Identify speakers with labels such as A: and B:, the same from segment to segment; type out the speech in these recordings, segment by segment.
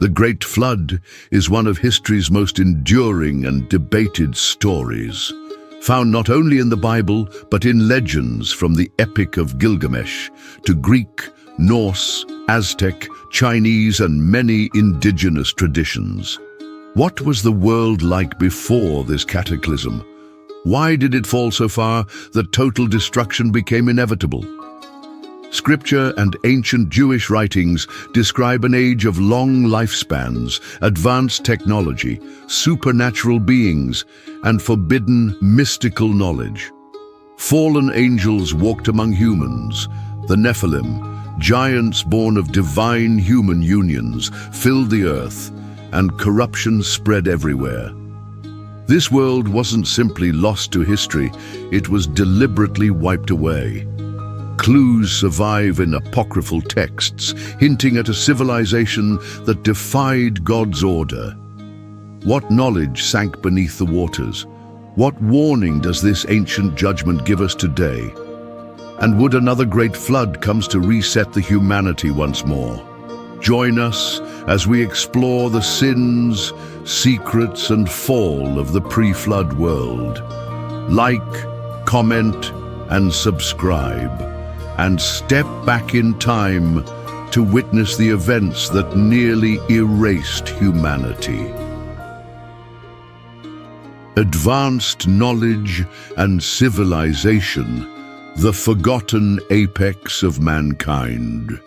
A: The Great Flood is one of history's most enduring and debated stories, found not only in the Bible but in legends from the Epic of Gilgamesh to Greek, Norse, Aztec, Chinese, and many indigenous traditions. What was the world like before this cataclysm? Why did it fall so far that total destruction became inevitable? Scripture and ancient Jewish writings describe an age of long lifespans, advanced technology, supernatural beings, and forbidden mystical knowledge. Fallen angels walked among humans. The Nephilim, giants born of divine human unions, filled the earth, and corruption spread everywhere. This world wasn't simply lost to history, it was deliberately wiped away. Clues survive in apocryphal texts, hinting at a civilization that defied God's order. What knowledge sank beneath the waters? What warning does this ancient judgment give us today? And would another great flood come to reset the humanity once more? Join us as we explore the sins, secrets, and fall of the pre-flood world. Like, comment, and subscribe. And step back in time to witness the events that nearly erased humanity. Advanced knowledge and civilization, the forgotten apex of mankind.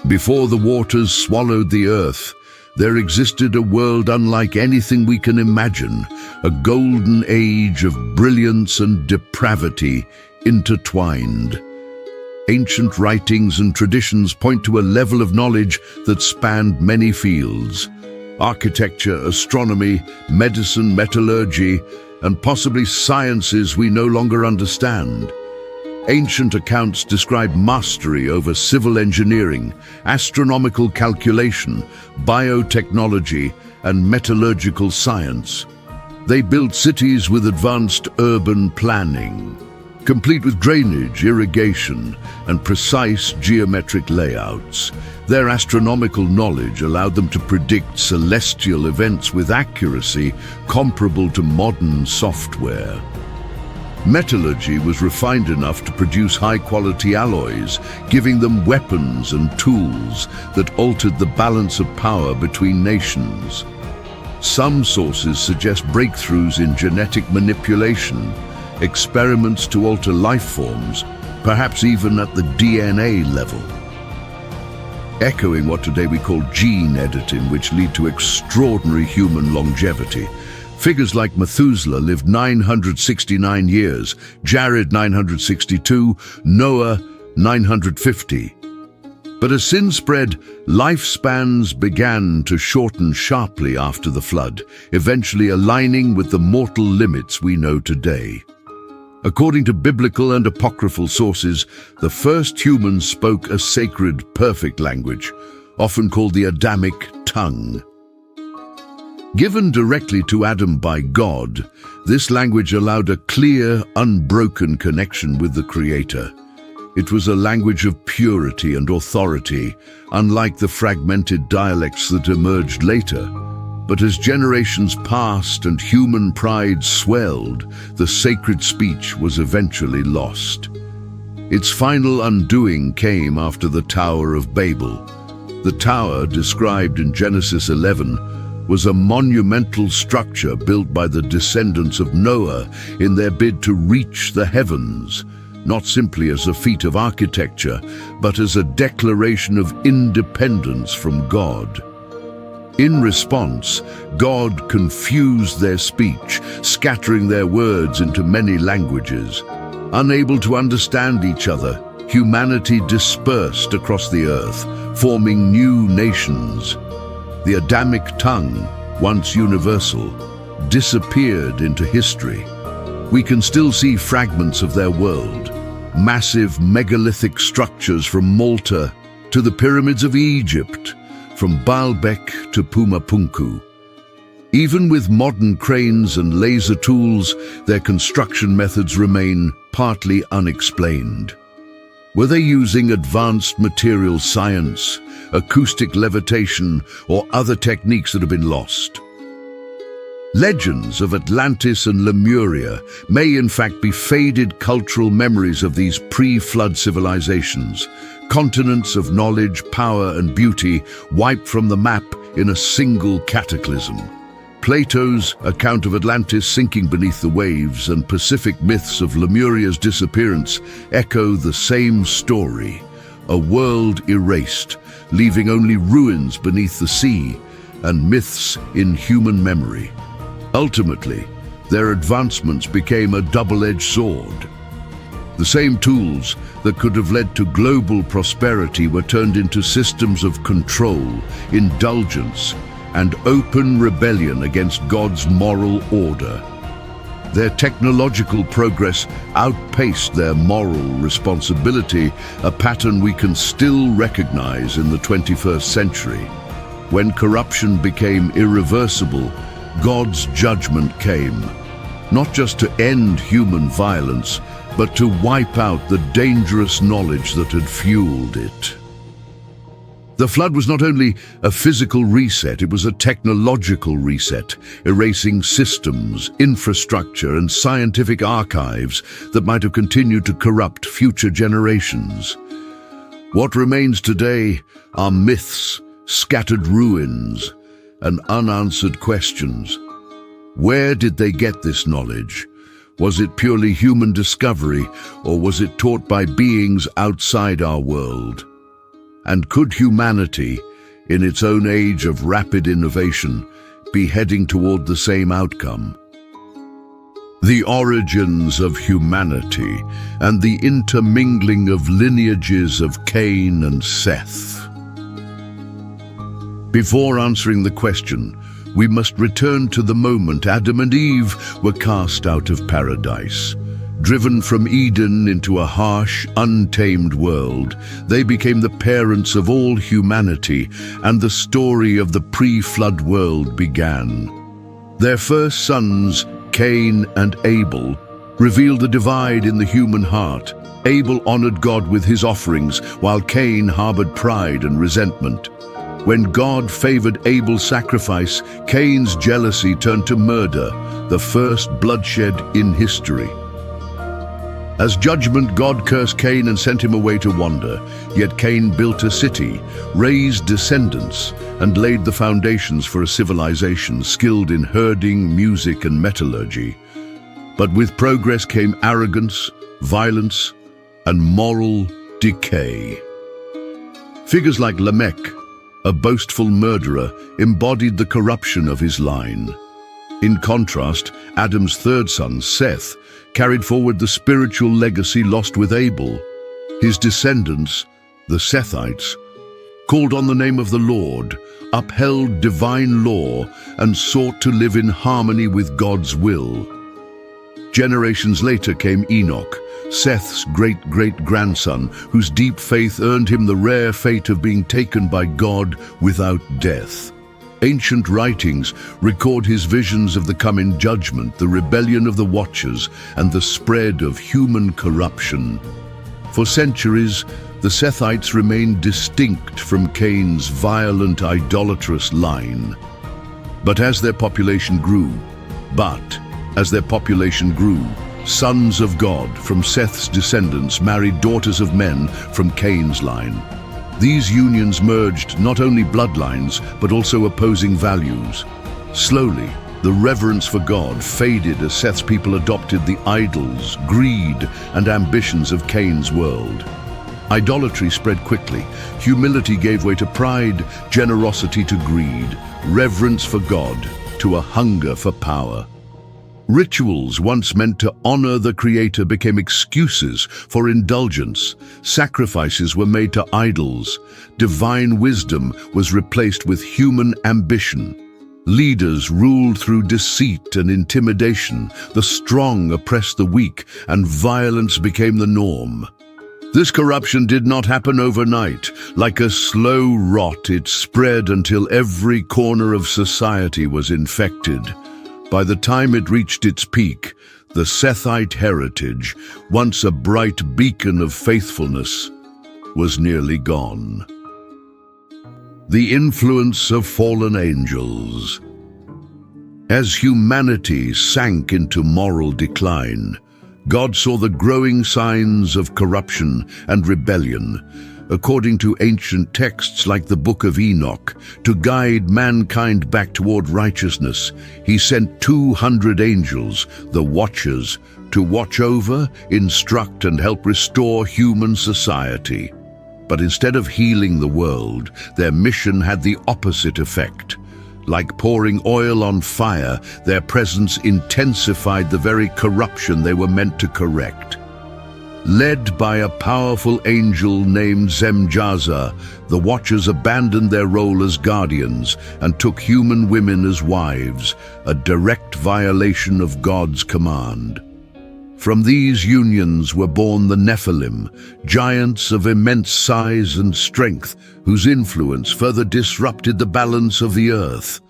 A: Before the waters swallowed the earth, there existed a world unlike anything we can imagine, a golden age of brilliance and depravity intertwined. Ancient writings and traditions point to a level of knowledge that spanned many fields: architecture, astronomy, medicine, metallurgy, and possibly sciences we no longer understand. Ancient accounts describe mastery over civil engineering, astronomical calculation, biotechnology, and metallurgical science. They built cities with advanced urban planning, complete with drainage, irrigation, and precise geometric layouts. Their astronomical knowledge allowed them to predict celestial events with accuracy comparable to modern software. Metallurgy was refined enough to produce high-quality alloys, giving them weapons and tools that altered the balance of power between nations. Some sources suggest breakthroughs in genetic manipulation, experiments to alter life forms, perhaps even at the DNA level. Echoing what today we call gene editing, which lead to extraordinary human longevity. Figures like Methuselah lived 969 years, Jared 962, Noah 950. But as sin spread, lifespans began to shorten sharply after the flood, eventually aligning with the mortal limits we know today. According to biblical and apocryphal sources, the first humans spoke a sacred, perfect language, often called the Adamic tongue. Given directly to Adam by God, this language allowed a clear, unbroken connection with the Creator. It was a language of purity and authority, unlike the fragmented dialects that emerged later. But as generations passed and human pride swelled, the sacred speech was eventually lost. Its final undoing came after the Tower of Babel. The tower, described in Genesis 11, was a monumental structure built by the descendants of Noah in their bid to reach the heavens, not simply as a feat of architecture, but as a declaration of independence from God. In response, God confused their speech, scattering their words into many languages. Unable to understand each other, humanity dispersed across the earth, forming new nations. The Adamic tongue, once universal, disappeared into history. We can still see fragments of their world, massive megalithic structures from Malta to the pyramids of Egypt, from Baalbek to Pumapunku. Even with modern cranes and laser tools, their construction methods remain partly unexplained. Were they using advanced material science, acoustic levitation, or other techniques that have been lost? Legends of Atlantis and Lemuria may in fact be faded cultural memories of these pre-flood civilizations, continents of knowledge, power, and beauty wiped from the map in a single cataclysm. Plato's account of Atlantis sinking beneath the waves and Pacific myths of Lemuria's disappearance echo the same story: a world erased, leaving only ruins beneath the sea and myths in human memory. Ultimately, their advancements became a double-edged sword. The same tools that could have led to global prosperity were turned into systems of control, indulgence, and open rebellion against God's moral order. Their technological progress outpaced their moral responsibility, a pattern we can still recognize in the 21st century. When corruption became irreversible, God's judgment came, not just to end human violence, but to wipe out the dangerous knowledge that had fueled it. The flood was not only a physical reset, it was a technological reset, erasing systems, infrastructure, and scientific archives that might have continued to corrupt future generations. What remains today are myths, scattered ruins, and unanswered questions. Where did they get this knowledge? Was it purely human discovery, or was it taught by beings outside our world? And could humanity, in its own age of rapid innovation, be heading toward the same outcome? The origins of humanity and the intermingling of lineages of Cain and Seth. Before answering the question, we must return to the moment Adam and Eve were cast out of paradise. Driven from Eden into a harsh, untamed world, they became the parents of all humanity, and the story of the pre-flood world began. Their first sons, Cain and Abel, revealed the divide in the human heart. Abel honored God with his offerings, while Cain harbored pride and resentment. When God favored Abel's sacrifice, Cain's jealousy turned to murder, the first bloodshed in history. As judgment, God cursed Cain and sent him away to wander. Yet Cain built a city, raised descendants, and laid the foundations for a civilization skilled in herding, music, and metallurgy. But with progress came arrogance, violence, and moral decay. Figures like Lamech, a boastful murderer, embodied the corruption of his line. In contrast, Adam's third son, Seth, carried forward the spiritual legacy lost with Abel. His descendants, the Sethites, called on the name of the Lord, upheld divine law, and sought to live in harmony with God's will. Generations later came Enoch, Seth's great-great-grandson, whose deep faith earned him the rare fate of being taken by God without death. Ancient writings record his visions of the coming judgment, the rebellion of the Watchers, and the spread of human corruption. For centuries, the Sethites remained distinct from Cain's violent, idolatrous line. But as their population grew, sons of God from Seth's descendants married daughters of men from Cain's line. These unions merged not only bloodlines, but also opposing values. Slowly, the reverence for God faded as Seth's people adopted the idols, greed, and ambitions of Cain's world. Idolatry spread quickly. Humility gave way to pride, generosity to greed, reverence for God to a hunger for power. Rituals once meant to honor the Creator became excuses for indulgence. Sacrifices were made to idols. Divine wisdom was replaced with human ambition. Leaders ruled through deceit and intimidation. The strong oppressed the weak, and violence became the norm. This corruption did not happen overnight. Like a slow rot, it spread until every corner of society was infected. By the time it reached its peak, The Sethite heritage, once a bright beacon of faithfulness, was nearly gone. The influence of fallen angels. As humanity sank into moral decline, God saw the growing signs of corruption and rebellion. According to ancient texts like the Book of Enoch, to guide mankind back toward righteousness, he sent 200 angels, the Watchers, to watch over, instruct, and help restore human society. But instead of healing the world, their mission had the opposite effect. Like pouring oil on fire, their presence intensified the very corruption they were meant to correct. Led by a powerful angel named Zemjaza, the Watchers abandoned their role as guardians and took human women as wives, a direct violation of God's command. From these unions were born the Nephilim, giants of immense size and strength, whose influence further disrupted the balance of the earth.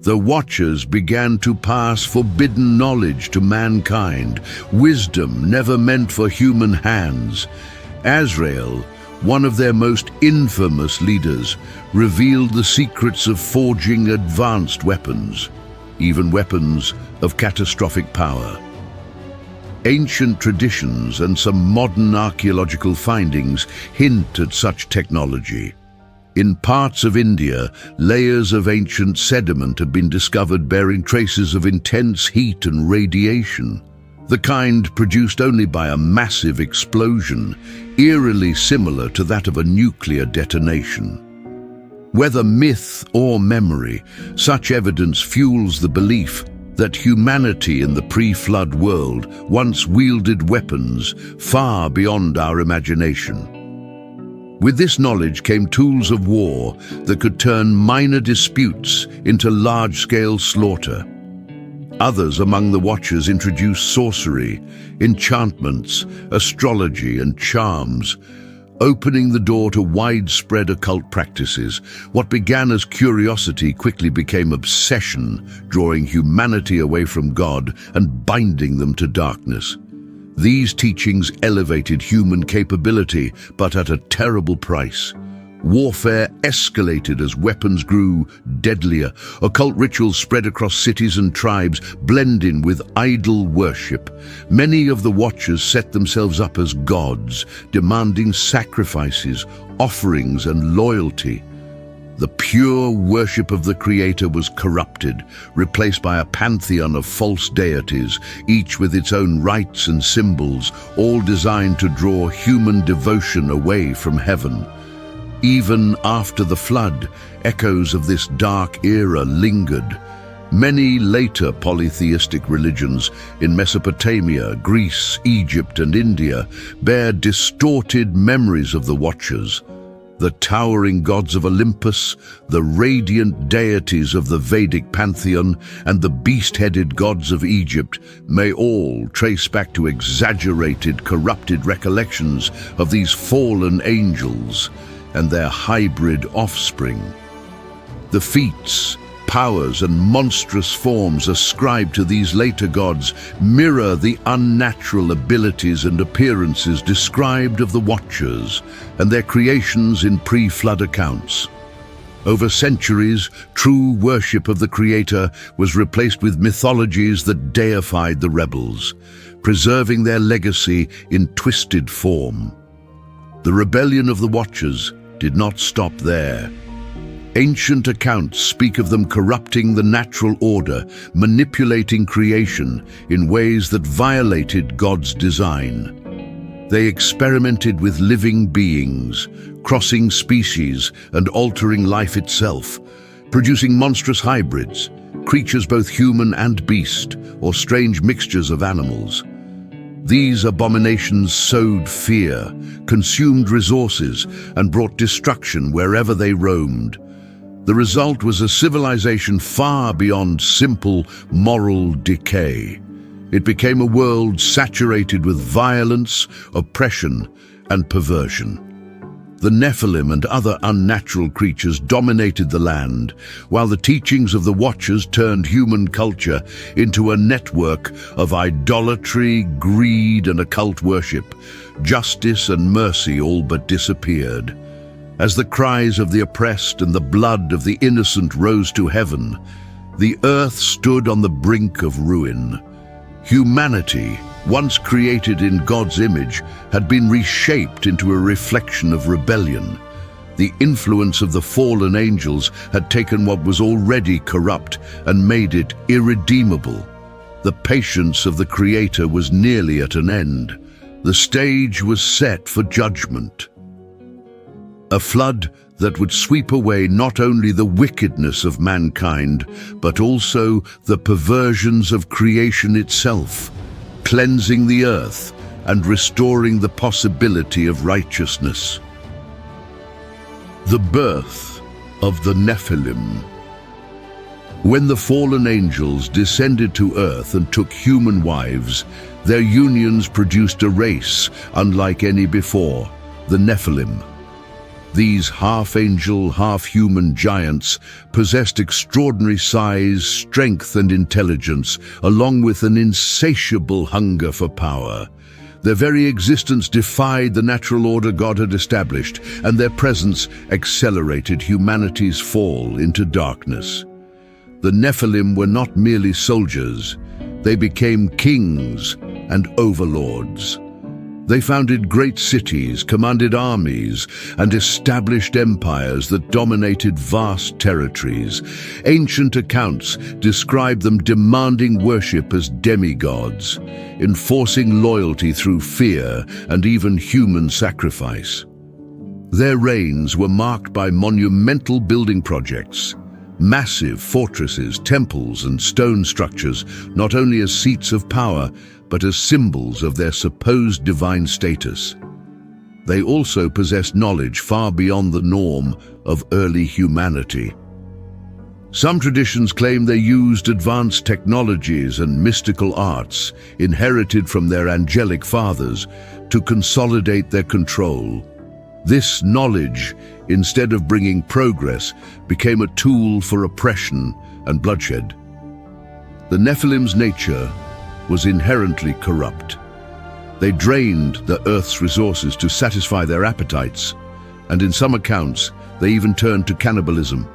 A: The Watchers began to pass forbidden knowledge to mankind, wisdom never meant for human hands. Azrael, one of their most infamous leaders, revealed the secrets of forging advanced weapons, even weapons of catastrophic power. Ancient traditions and some modern archaeological findings hint at such technology. In parts of India, layers of ancient sediment have been discovered bearing traces of intense heat and radiation, the kind produced only by a massive explosion, eerily similar to that of a nuclear detonation. Whether myth or memory, such evidence fuels the belief that humanity in the pre-flood world once wielded weapons far beyond our imagination. With this knowledge came tools of war that could turn minor disputes into large-scale slaughter. Others among the Watchers introduced sorcery, enchantments, astrology, and charms, opening the door to widespread occult practices. What began as curiosity quickly became obsession, drawing humanity away from God and binding them to darkness. These teachings elevated human capability, but at a terrible price. Warfare escalated as weapons grew deadlier. Occult rituals spread across cities and tribes, blending with idol worship. Many of the Watchers set themselves up as gods, demanding sacrifices, offerings, and loyalty. The pure worship of the Creator was corrupted, replaced by a pantheon of false deities, each with its own rites and symbols, all designed to draw human devotion away from heaven. Even after the flood, echoes of this dark era lingered. Many later polytheistic religions in Mesopotamia, Greece, Egypt, and India bear distorted memories of the Watchers. The towering gods of Olympus, the radiant deities of the Vedic pantheon, and the beast-headed gods of Egypt may all trace back to exaggerated, corrupted recollections of these fallen angels and their hybrid offspring. The feats, powers, and monstrous forms ascribed to these later gods mirror the unnatural abilities and appearances described of the Watchers and their creations in pre-flood accounts. Over centuries, true worship of the Creator was replaced with mythologies that deified the rebels, preserving their legacy in twisted form. The rebellion of the Watchers did not stop there. Ancient accounts speak of them corrupting the natural order, manipulating creation in ways that violated God's design. They experimented with living beings, crossing species and altering life itself, producing monstrous hybrids, creatures both human and beast, or strange mixtures of animals. These abominations sowed fear, consumed resources, and brought destruction wherever they roamed. The result was a civilization far beyond simple moral decay. It became a world saturated with violence, oppression, and perversion. the Nephilim and other unnatural creatures dominated the land, while the teachings of the Watchers turned human culture into a network of idolatry, greed, and occult worship. Justice and mercy all but disappeared. As the cries of the oppressed and the blood of the innocent rose to heaven, the earth stood on the brink of ruin. Humanity, once created in God's image, had been reshaped into a reflection of rebellion. The influence of the fallen angels had taken what was already corrupt and made it irredeemable. The patience of the Creator was nearly at an end. The stage was set for judgment. A flood that would sweep away not only the wickedness of mankind, but also the perversions of creation itself, cleansing the earth and restoring the possibility of righteousness. The birth of the Nephilim. When the fallen angels descended to earth and took human wives, their unions produced a race unlike any before, the Nephilim. These half-angel, half-human giants possessed extraordinary size, strength, and intelligence, along with an insatiable hunger for power. Their very existence defied the natural order God had established, and their presence accelerated humanity's fall into darkness. The Nephilim were not merely soldiers, they became kings and overlords. They founded great cities, commanded armies, and established empires that dominated vast territories. Ancient accounts describe them demanding worship as demigods, enforcing loyalty through fear and even human sacrifice. Their reigns were marked by monumental building projects, massive fortresses, temples, and stone structures, not only as seats of power, but as symbols of their supposed divine status. They also possessed knowledge far beyond the norm of early humanity. Some traditions claim they used advanced technologies and mystical arts inherited from their angelic fathers to consolidate their control. This knowledge, instead of bringing progress, became a tool for oppression and bloodshed. The Nephilim's nature was inherently corrupt. They drained the earth's resources to satisfy their appetites, and in some accounts, they even turned to cannibalism.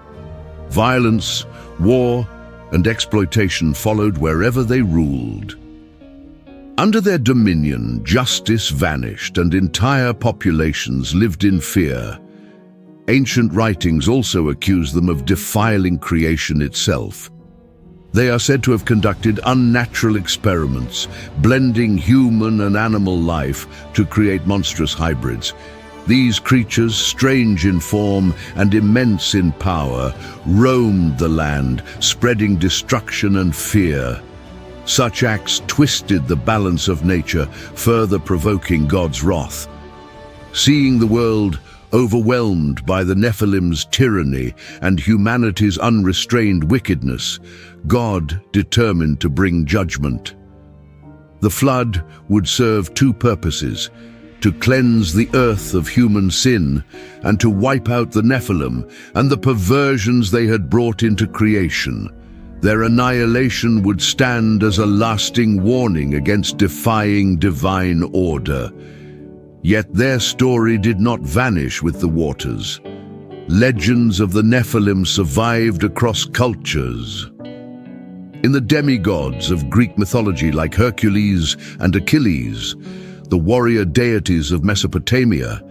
A: Violence, war, and exploitation followed wherever they ruled. Under their dominion, justice vanished and entire populations lived in fear. Ancient writings also accuse them of defiling creation itself. They are said to have conducted unnatural experiments, blending human and animal life to create monstrous hybrids. These creatures, strange in form and immense in power, roamed the land, spreading destruction and fear. Such acts twisted the balance of nature, further provoking God's wrath. Seeing the world overwhelmed by the Nephilim's tyranny and humanity's unrestrained wickedness, God determined to bring judgment. The flood would serve two purposes: to cleanse the earth of human sin and to wipe out the Nephilim and the perversions they had brought into creation. Their annihilation would stand as a lasting warning against defying divine order. Yet their story did not vanish with the waters. Legends of the Nephilim survived across cultures. In the demigods of Greek mythology like Hercules and Achilles, the warrior deities of Mesopotamia,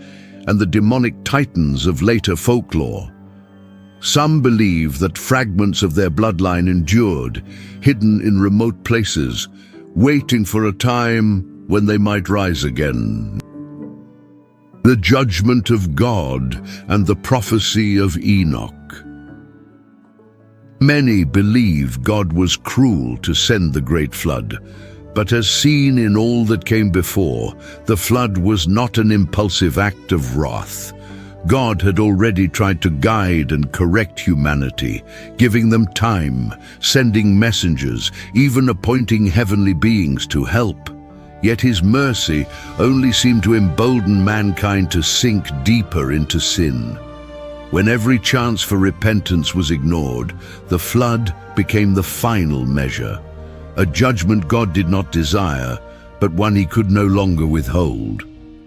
A: and the demonic titans of later folklore, some believe that fragments of their bloodline endured, hidden in remote places, waiting for a time when they might rise again. The judgment of God and the prophecy of Enoch. Many believe God was cruel to send the great flood, but as seen in all that came before, the flood was not an impulsive act of wrath. God had already tried to guide and correct humanity, giving them time, sending messengers, even appointing heavenly beings to help. Yet his mercy only seemed to embolden mankind to sink deeper into sin. When every chance for repentance was ignored, the flood became the final measure, a judgment God did not desire, but one he could no longer withhold.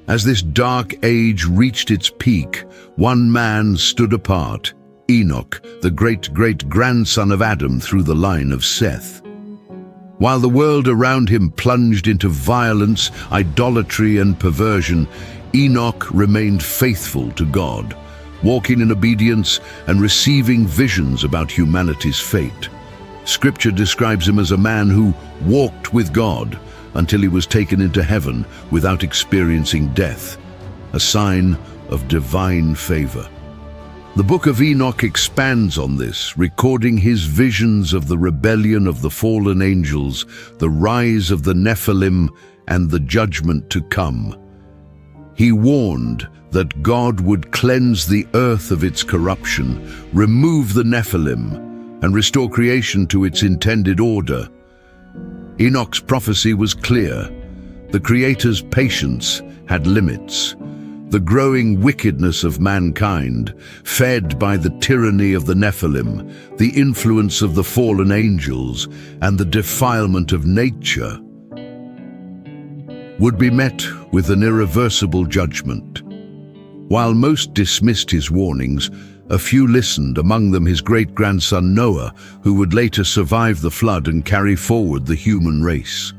A: As this dark age reached its peak, one man stood apart, Enoch, the great-great-grandson of Adam through the line of Seth. While the world around him plunged into violence, idolatry, and perversion, Enoch remained faithful to God, walking in obedience and receiving visions about humanity's fate. Scripture describes him as a man who walked with God until he was taken into heaven without experiencing death, a sign of divine favor. The book of Enoch expands on this, recording his visions of the rebellion of the fallen angels, the rise of the Nephilim, and the judgment to come. He warned that God would cleanse the earth of its corruption, remove the Nephilim, and restore creation to its intended order. Enoch's prophecy was clear. The Creator's patience had limits. The growing wickedness of mankind, fed by the tyranny of the Nephilim, the influence of the fallen angels, and the defilement of nature, would be met with an irreversible judgment. While most dismissed his warnings, a few listened, among them his great-grandson Noah, who would later survive the flood and carry forward the human race.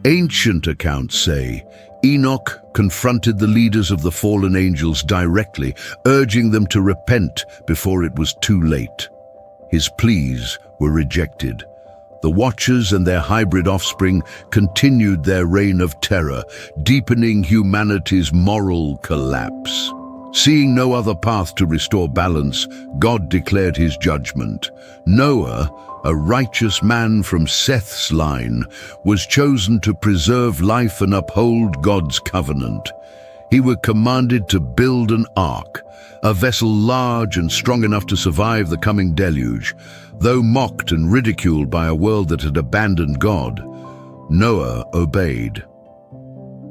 A: Ancient accounts say Enoch confronted the leaders of the fallen angels directly, urging them to repent before it was too late. His pleas were rejected. The Watchers and their hybrid offspring continued their reign of terror, deepening humanity's moral collapse. Seeing no other path to restore balance, God declared his judgment. Noah, a righteous man from Seth's line, was chosen to preserve life and uphold God's covenant. He was commanded to build an ark, a vessel large and strong enough to survive the coming deluge. Though mocked and ridiculed by a world that had abandoned God, Noah obeyed.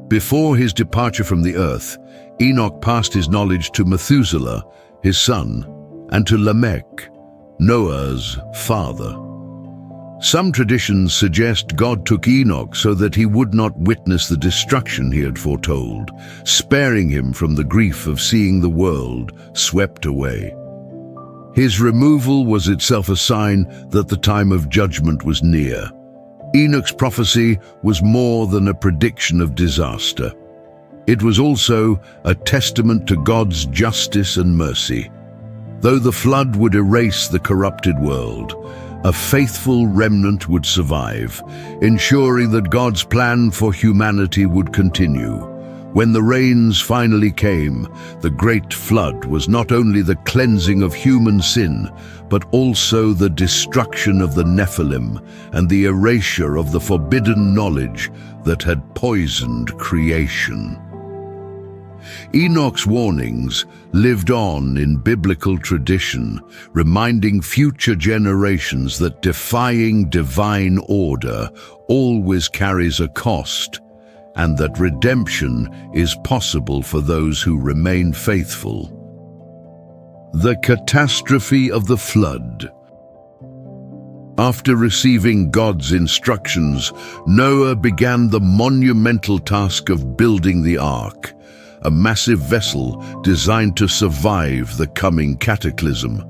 A: Before his departure from the earth, Enoch passed his knowledge to Methuselah, his son, and to Lamech, Noah's father. Some traditions suggest God took Enoch so that he would not witness the destruction he had foretold, sparing him from the grief of seeing the world swept away. His removal was itself a sign that the time of judgment was near. Enoch's prophecy was more than a prediction of disaster. It was also a testament to God's justice and mercy. Though the flood would erase the corrupted world, a faithful remnant would survive, ensuring that God's plan for humanity would continue. When the rains finally came, the great flood was not only the cleansing of human sin, but also the destruction of the Nephilim and the erasure of the forbidden knowledge that had poisoned creation. Enoch's warnings lived on in biblical tradition, reminding future generations that defying divine order always carries a cost, and that redemption is possible for those who remain faithful. The catastrophe of the flood. After receiving God's instructions, Noah began the monumental task of building the ark, a massive vessel designed to survive the coming cataclysm.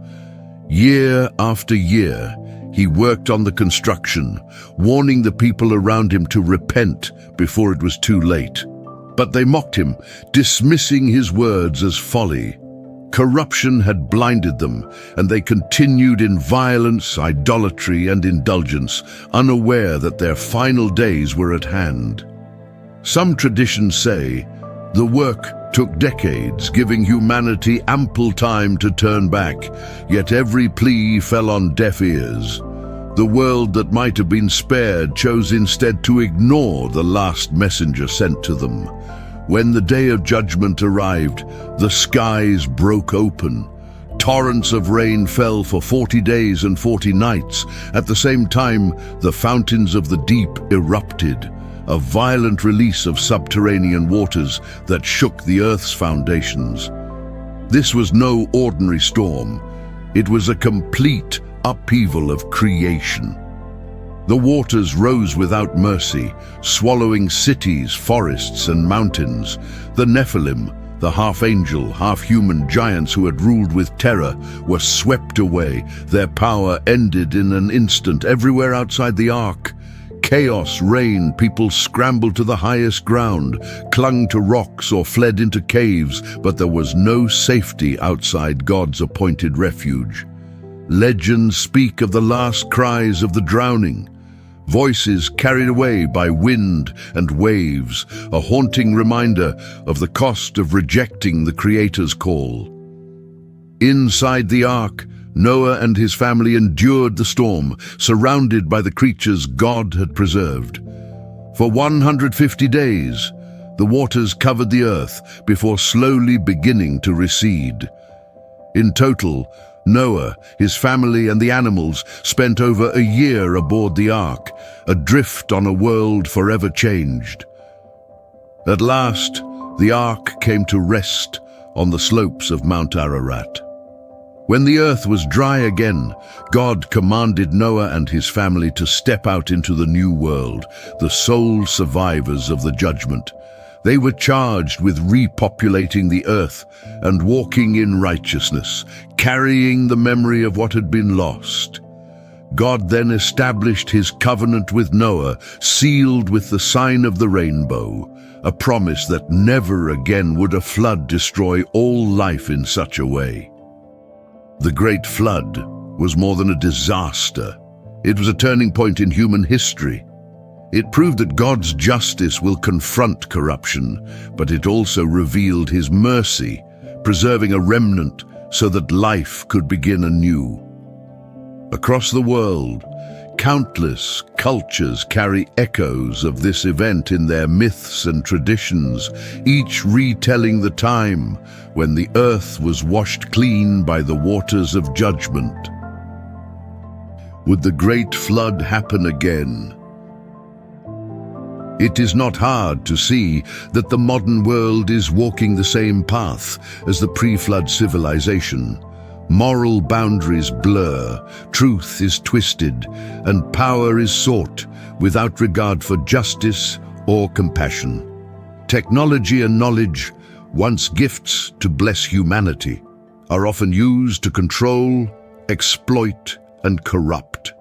A: Year after year, he worked on the construction, warning the people around him to repent before it was too late. But they mocked him, dismissing his words as folly. Corruption had blinded them, and they continued in violence, idolatry, and indulgence, unaware that their final days were at hand. Some traditions say the work took decades, giving humanity ample time to turn back, yet every plea fell on deaf ears. The world that might have been spared chose instead to ignore the last messenger sent to them. When the day of judgment arrived, the skies broke open. Torrents of rain fell for 40 days and 40 nights. At the same time, the fountains of the deep erupted. a violent release of subterranean waters that shook the earth's foundations. This was no ordinary storm. It was a complete upheaval of creation. The waters rose without mercy, swallowing cities, forests, and mountains. The Nephilim, the half-angel, half-human giants who had ruled with terror, were swept away. Their power ended in an instant everywhere outside the ark. Chaos reigned. People scrambled to the highest ground, clung to rocks or fled into caves, but there was no safety outside God's appointed refuge. Legends speak of the last cries of the drowning, voices carried away by wind and waves, a haunting reminder of the cost of rejecting the Creator's call. Inside the ark, Noah and his family endured the storm, surrounded by the creatures God had preserved. For 150 days, the waters covered the earth before slowly beginning to recede. In total, Noah, his family, and the animals spent over a year aboard the ark, adrift on a world forever changed. At last, the ark came to rest on the slopes of Mount Ararat. When the earth was dry again, God commanded Noah and his family to step out into the new world, the sole survivors of the judgment. They were charged with repopulating the earth and walking in righteousness, carrying the memory of what had been lost. God then established his covenant with Noah, sealed with the sign of the rainbow, a promise that never again would a flood destroy all life in such a way. The Great Flood was more than a disaster. It was a turning point in human history. It proved that God's justice will confront corruption, but it also revealed his mercy, preserving a remnant so that life could begin anew. Across the world, countless cultures carry echoes of this event in their myths and traditions, each retelling the time when the earth was washed clean by the waters of judgment. Would the Great Flood happen again? It is not hard to see that the modern world is walking the same path as the pre-flood civilization. Moral boundaries blur, truth is twisted, and power is sought without regard for justice or compassion. Technology and knowledge, once gifts to bless humanity, are often used to control, exploit, and corrupt.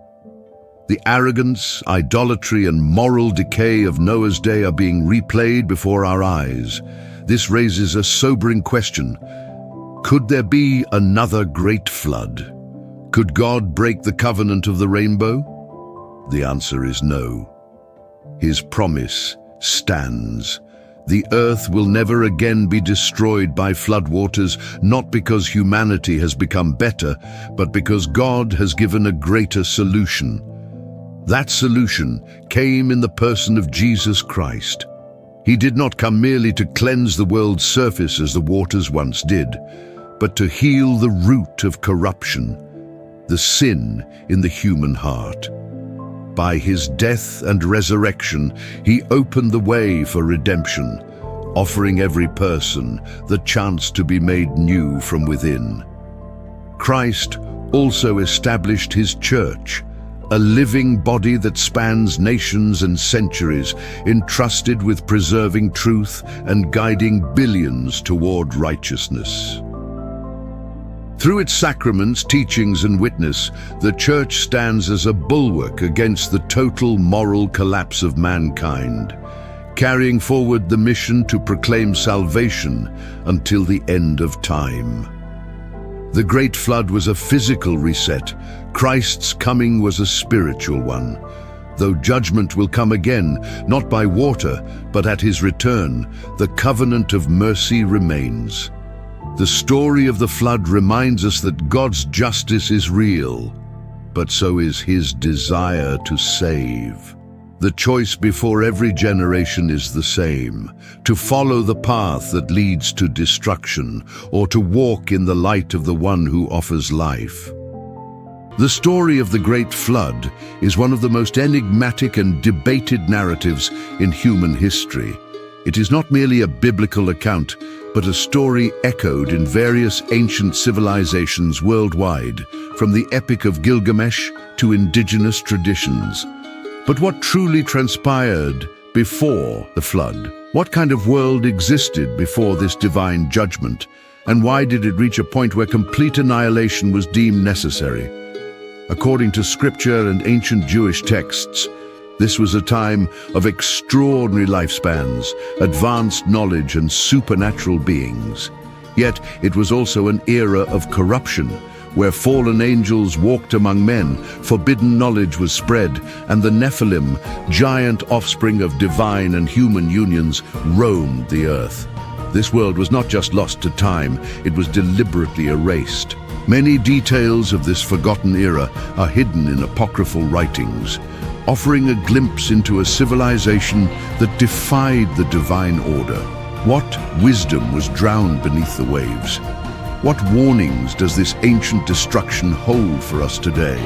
A: The arrogance, idolatry, and moral decay of Noah's day are being replayed before our eyes. This raises a sobering question. Could there be another great flood? Could God break the covenant of the rainbow? The answer is no. His promise stands. The earth will never again be destroyed by floodwaters, not because humanity has become better, but because God has given a greater solution. That solution came in the person of Jesus Christ. He did not come merely to cleanse the world's surface as the waters once did, but to heal the root of corruption, the sin in the human heart. By his death and resurrection, he opened the way for redemption, offering every person the chance to be made new from within. Christ also established his church, a living body that spans nations and centuries, entrusted with preserving truth and guiding billions toward righteousness. Through its sacraments, teachings, and witness, the Church stands as a bulwark against the total moral collapse of mankind, carrying forward the mission to proclaim salvation until the end of time. The Great Flood was a physical reset. Christ's coming was a spiritual one. Though judgment will come again, not by water, but at his return, the covenant of mercy remains. The story of the flood reminds us that God's justice is real, but so is his desire to save. The choice before every generation is the same: to follow the path that leads to destruction, or to walk in the light of the one who offers life. The story of the Great Flood is one of the most enigmatic and debated narratives in human history. It is not merely a biblical account, but a story echoed in various ancient civilizations worldwide, from the Epic of Gilgamesh to indigenous traditions. But what truly transpired before the flood? What kind of world existed before this divine judgment? And why did it reach a point where complete annihilation was deemed necessary? According to scripture and ancient Jewish texts, this was a time of extraordinary lifespans, advanced knowledge and supernatural beings. Yet it was also an era of corruption, where fallen angels walked among men, forbidden knowledge was spread, and the Nephilim, giant offspring of divine and human unions, roamed the earth. This world was not just lost to time, it was deliberately erased. Many details of this forgotten era are hidden in apocryphal writings, offering a glimpse into a civilization that defied the divine order. What wisdom was drowned beneath the waves? What warnings does this ancient destruction hold for us today?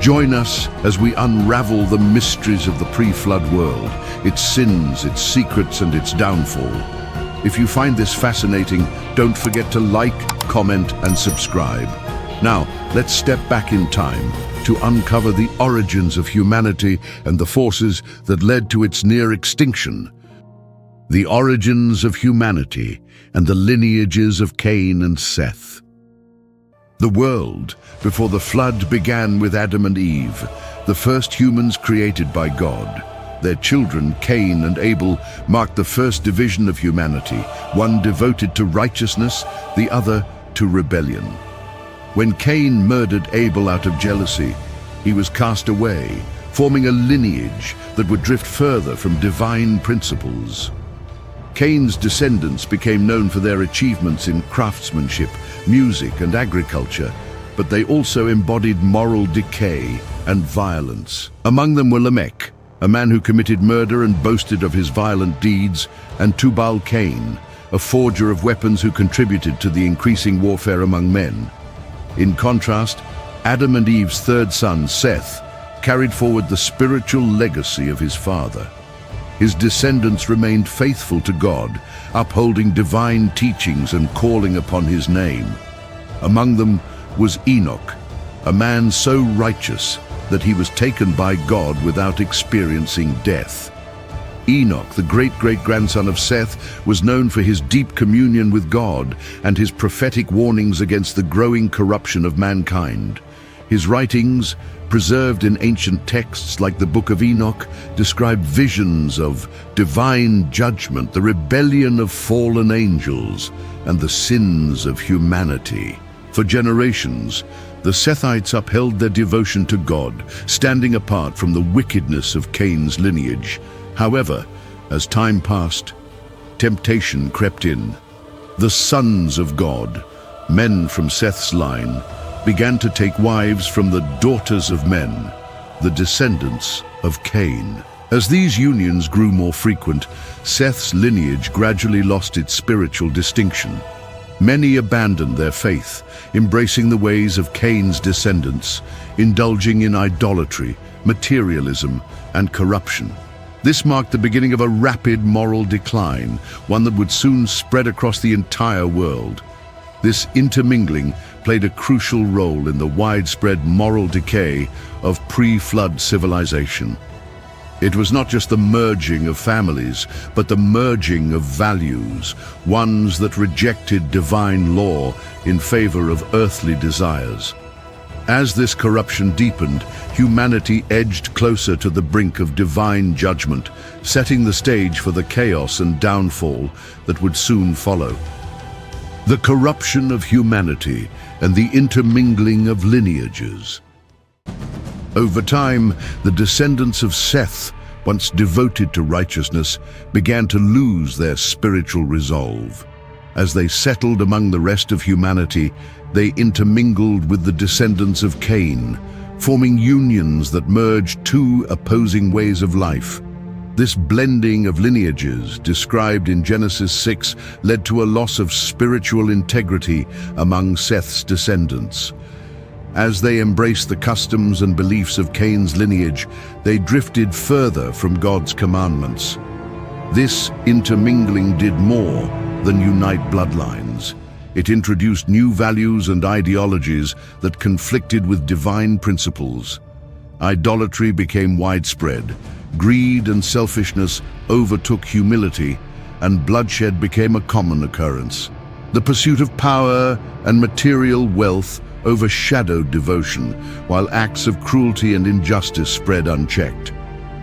A: Join us as we unravel the mysteries of the pre-flood world, its sins, its secrets, and its downfall. If you find this fascinating, don't forget to like, comment, and subscribe. Now, let's step back in time to uncover the origins of humanity and the forces that led to its near extinction. The origins of humanity and the lineages of Cain and Seth. The world before the flood began with Adam and Eve, the first humans created by God. Their children, Cain and Abel, marked the first division of humanity, one devoted to righteousness, the other to rebellion. When Cain murdered Abel out of jealousy, he was cast away, forming a lineage that would drift further from divine principles. Cain's descendants became known for their achievements in craftsmanship, music, and agriculture, but they also embodied moral decay and violence. Among them were Lamech, a man who committed murder and boasted of his violent deeds, and Tubal-Cain, a forger of weapons who contributed to the increasing warfare among men. In contrast, Adam and Eve's third son, Seth, carried forward the spiritual legacy of his father. His descendants remained faithful to God, upholding divine teachings and calling upon his name. Among them was Enoch, a man so righteous that he was taken by God without experiencing death. Enoch, the great-great-grandson of Seth, was known for his deep communion with God and his prophetic warnings against the growing corruption of mankind. His writings, preserved in ancient texts like the Book of Enoch, describe visions of divine judgment, the rebellion of fallen angels, and the sins of humanity. For generations, the Sethites upheld their devotion to God, standing apart from the wickedness of Cain's lineage. However, as time passed, temptation crept in. The sons of God, men from Seth's line, began to take wives from the daughters of men, the descendants of Cain. As these unions grew more frequent, Seth's lineage gradually lost its spiritual distinction. Many abandoned their faith, embracing the ways of Cain's descendants, indulging in idolatry, materialism, and corruption. This marked the beginning of a rapid moral decline, one that would soon spread across the entire world. This intermingling played a crucial role in the widespread moral decay of pre-flood civilization. It was not just the merging of families, but the merging of values, ones that rejected divine law in favor of earthly desires. As this corruption deepened, humanity edged closer to the brink of divine judgment, setting the stage for the chaos and downfall that would soon follow. The corruption of humanity and the intermingling of lineages. Over time, the descendants of Seth, once devoted to righteousness, began to lose their spiritual resolve. As they settled among the rest of humanity, they intermingled with the descendants of Cain, forming unions that merged two opposing ways of life. This blending of lineages, described in Genesis 6, led to a loss of spiritual integrity among Seth's descendants. As they embraced the customs and beliefs of Cain's lineage, they drifted further from God's commandments. This intermingling did more than unite bloodlines. It introduced new values and ideologies that conflicted with divine principles. Idolatry became widespread, greed and selfishness overtook humility, and bloodshed became a common occurrence. The pursuit of power and material wealth overshadowed devotion, while acts of cruelty and injustice spread unchecked.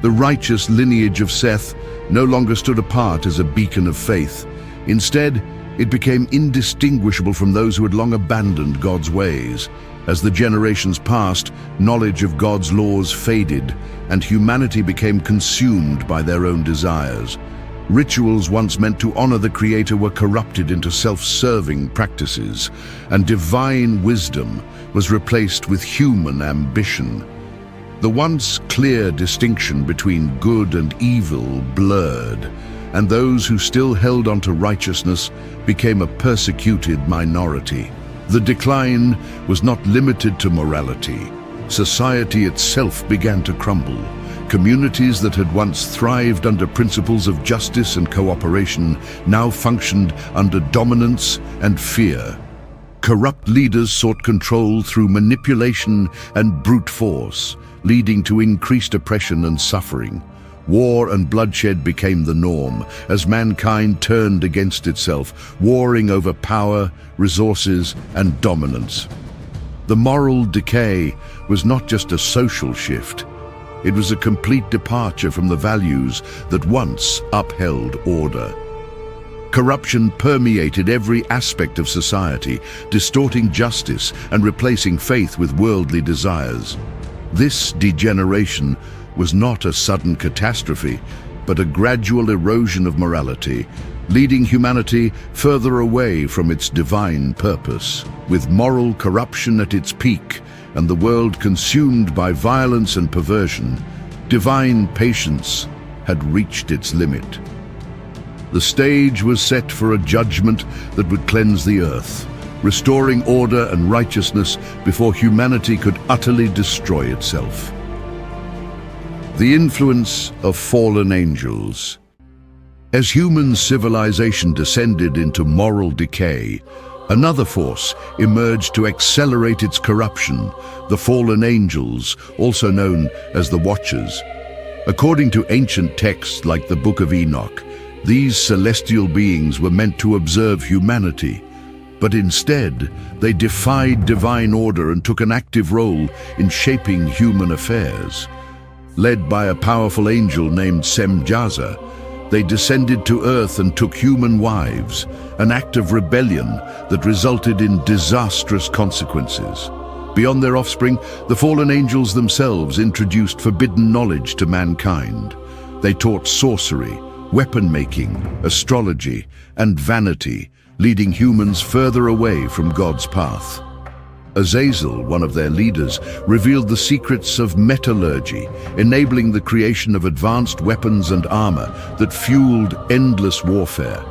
A: The righteous lineage of Seth no longer stood apart as a beacon of faith. Instead, it became indistinguishable from those who had long abandoned God's ways. As the generations passed, knowledge of God's laws faded, and humanity became consumed by their own desires. Rituals once meant to honor the Creator were corrupted into self-serving practices, and divine wisdom was replaced with human ambition. The once clear distinction between good and evil blurred, and those who still held on to righteousness became a persecuted minority. The decline was not limited to morality. Society itself began to crumble. Communities that had once thrived under principles of justice and cooperation now functioned under dominance and fear. Corrupt leaders sought control through manipulation and brute force, leading to increased oppression and suffering. War and bloodshed became the norm as mankind turned against itself, warring over power, resources, and dominance. The moral decay was not just a social shift. It was a complete departure from the values that once upheld order. Corruption permeated every aspect of society, distorting justice and replacing faith with worldly desires. This degeneration was not a sudden catastrophe, but a gradual erosion of morality, leading humanity further away from its divine purpose. With moral corruption at its peak and the world consumed by violence and perversion, divine patience had reached its limit. The stage was set for a judgment that would cleanse the earth, restoring order and righteousness before humanity could utterly destroy itself. The influence of fallen angels. As human civilization descended into moral decay, another force emerged to accelerate its corruption: the fallen angels, also known as the Watchers. According to ancient texts like the Book of Enoch, these celestial beings were meant to observe humanity, but instead they defied divine order and took an active role in shaping human affairs. Led by a powerful angel named Semjaza, they descended to earth and took human wives, an act of rebellion that resulted in disastrous consequences. Beyond their offspring, the fallen angels themselves introduced forbidden knowledge to mankind. They taught sorcery, weapon-making, astrology, and vanity, leading humans further away from God's path. Azazel, one of their leaders, revealed the secrets of metallurgy, enabling the creation of advanced weapons and armor that fueled endless warfare.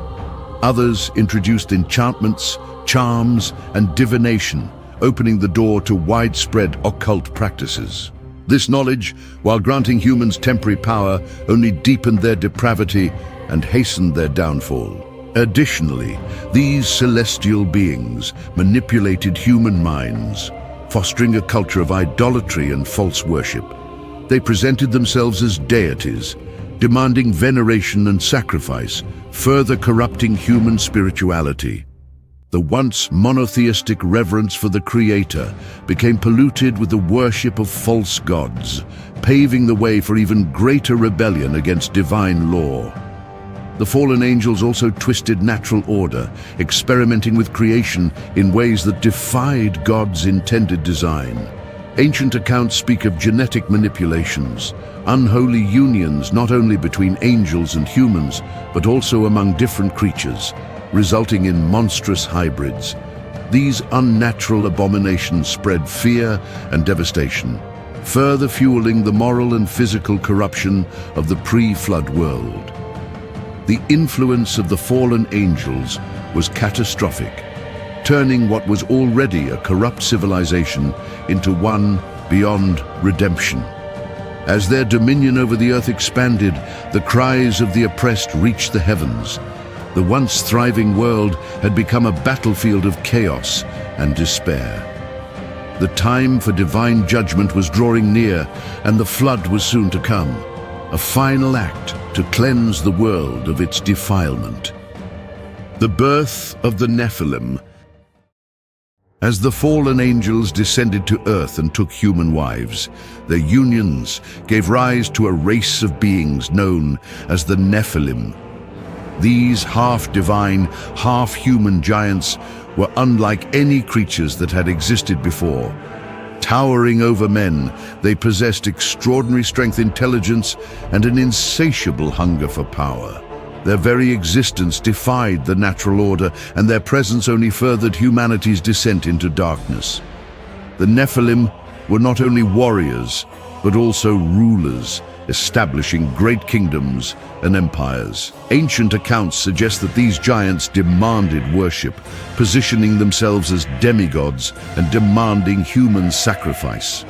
A: Others introduced enchantments, charms, and divination, opening the door to widespread occult practices. This knowledge, while granting humans temporary power, only deepened their depravity and hastened their downfall. Additionally, these celestial beings manipulated human minds, fostering a culture of idolatry and false worship. They presented themselves as deities, demanding veneration and sacrifice, further corrupting human spirituality. The once monotheistic reverence for the Creator became polluted with the worship of false gods, paving the way for even greater rebellion against divine law. The fallen angels also twisted natural order, experimenting with creation in ways that defied God's intended design. Ancient accounts speak of genetic manipulations, unholy unions not only between angels and humans, but also among different creatures, resulting in monstrous hybrids. These unnatural abominations spread fear and devastation, further fueling the moral and physical corruption of the pre-flood world. The influence of the fallen angels was catastrophic, turning what was already a corrupt civilization into one beyond redemption. As their dominion over the earth expanded, the cries of the oppressed reached the heavens. The once thriving world had become a battlefield of chaos and despair. The time for divine judgment was drawing near, and the flood was soon to come, a final act to cleanse the world of its defilement. The birth of the Nephilim. As the fallen angels descended to earth and took human wives, their unions gave rise to a race of beings known as the Nephilim. These half-divine, half-human giants were unlike any creatures that had existed before. Towering over men, they possessed extraordinary strength, intelligence, and an insatiable hunger for power. Their very existence defied the natural order, and their presence only furthered humanity's descent into darkness. The Nephilim were not only warriors, but also rulers, establishing great kingdoms and empires. Ancient accounts suggest that these giants demanded worship, positioning themselves as demigods and demanding human sacrifice.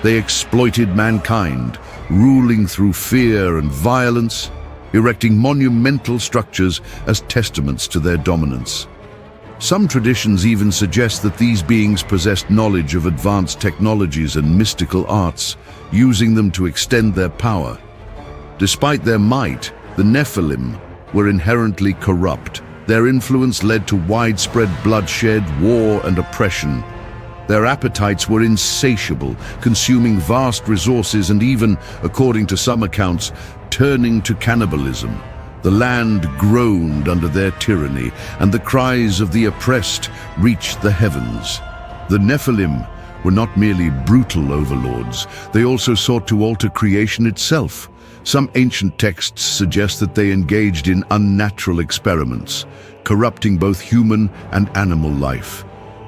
A: They exploited mankind, ruling through fear and violence, erecting monumental structures as testaments to their dominance. Some traditions even suggest that these beings possessed knowledge of advanced technologies and mystical arts, using them to extend their power. Despite their might, the Nephilim were inherently corrupt. Their influence led to widespread bloodshed, war, and oppression. Their appetites were insatiable, consuming vast resources and even, according to some accounts, turning to cannibalism. The land groaned under their tyranny, and the cries of the oppressed reached the heavens. The Nephilim were not merely brutal overlords, they also sought to alter creation itself. Some ancient texts suggest that they engaged in unnatural experiments, corrupting both human and animal life.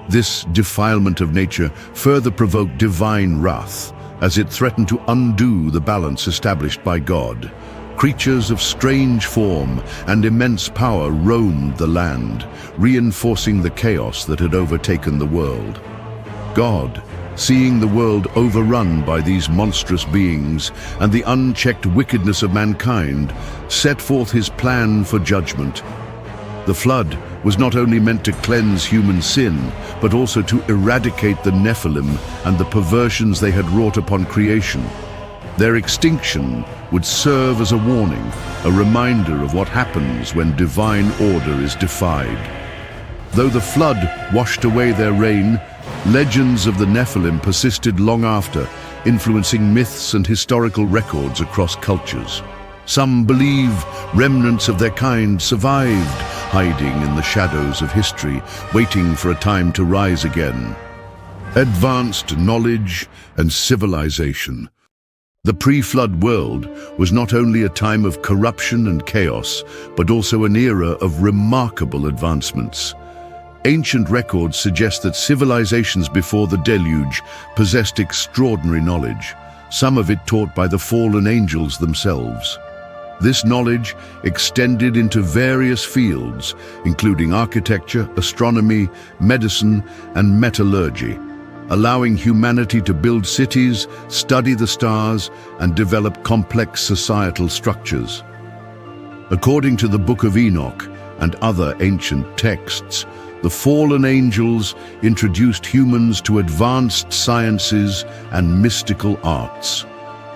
A: This defilement of nature further provoked divine wrath, as it threatened to undo the balance established by God. Creatures of strange form and immense power roamed the land, reinforcing the chaos that had overtaken the world. God, seeing the world overrun by these monstrous beings and the unchecked wickedness of mankind, set forth his plan for judgment. The flood was not only meant to cleanse human sin, but also to eradicate the Nephilim and the perversions they had wrought upon creation. Their extinction would serve as a warning, a reminder of what happens when divine order is defied. Though the flood washed away their reign, legends of the Nephilim persisted long after, influencing myths and historical records across cultures. Some believe remnants of their kind survived, hiding in the shadows of history, waiting for a time to rise again. Advanced knowledge and civilization. The pre-flood world was not only a time of corruption and chaos, but also an era of remarkable advancements. Ancient records suggest that civilizations before the deluge possessed extraordinary knowledge, some of it taught by the fallen angels themselves. This knowledge extended into various fields, including architecture, astronomy, medicine, and metallurgy, allowing humanity to build cities, study the stars, and develop complex societal structures. According to the Book of Enoch and other ancient texts, the fallen angels introduced humans to advanced sciences and mystical arts.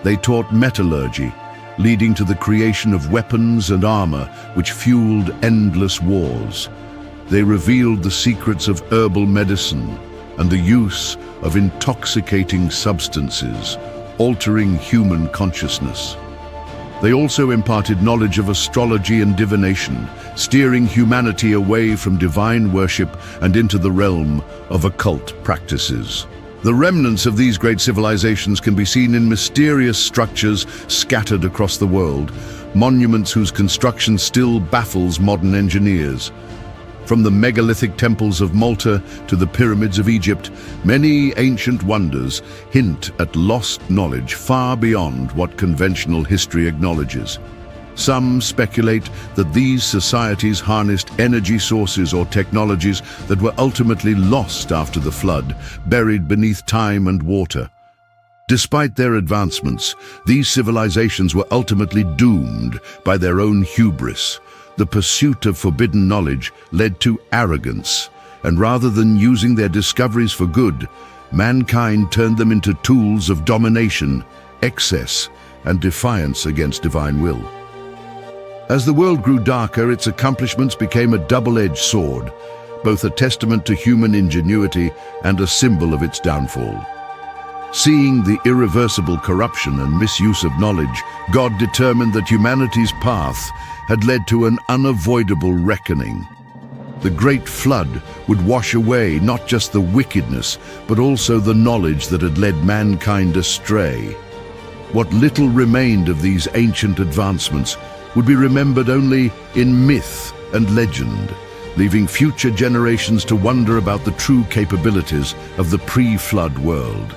A: They taught metallurgy, leading to the creation of weapons and armor which fueled endless wars. They revealed the secrets of herbal medicine and the use of intoxicating substances, altering human consciousness. They also imparted knowledge of astrology and divination, steering humanity away from divine worship and into the realm of occult practices. The remnants of these great civilizations can be seen in mysterious structures scattered across the world, monuments whose construction still baffles modern engineers. From the megalithic temples of Malta to the pyramids of Egypt, many ancient wonders hint at lost knowledge far beyond what conventional history acknowledges. Some speculate that these societies harnessed energy sources or technologies that were ultimately lost after the flood, buried beneath time and water. Despite their advancements, these civilizations were ultimately doomed by their own hubris. The pursuit of forbidden knowledge led to arrogance, and rather than using their discoveries for good, mankind turned them into tools of domination, excess, and defiance against divine will. As the world grew darker, its accomplishments became a double-edged sword, both a testament to human ingenuity and a symbol of its downfall. Seeing the irreversible corruption and misuse of knowledge, God determined that humanity's path had led to an unavoidable reckoning. The Great Flood would wash away not just the wickedness, but also the knowledge that had led mankind astray. What little remained of these ancient advancements would be remembered only in myth and legend, leaving future generations to wonder about the true capabilities of the pre-flood world.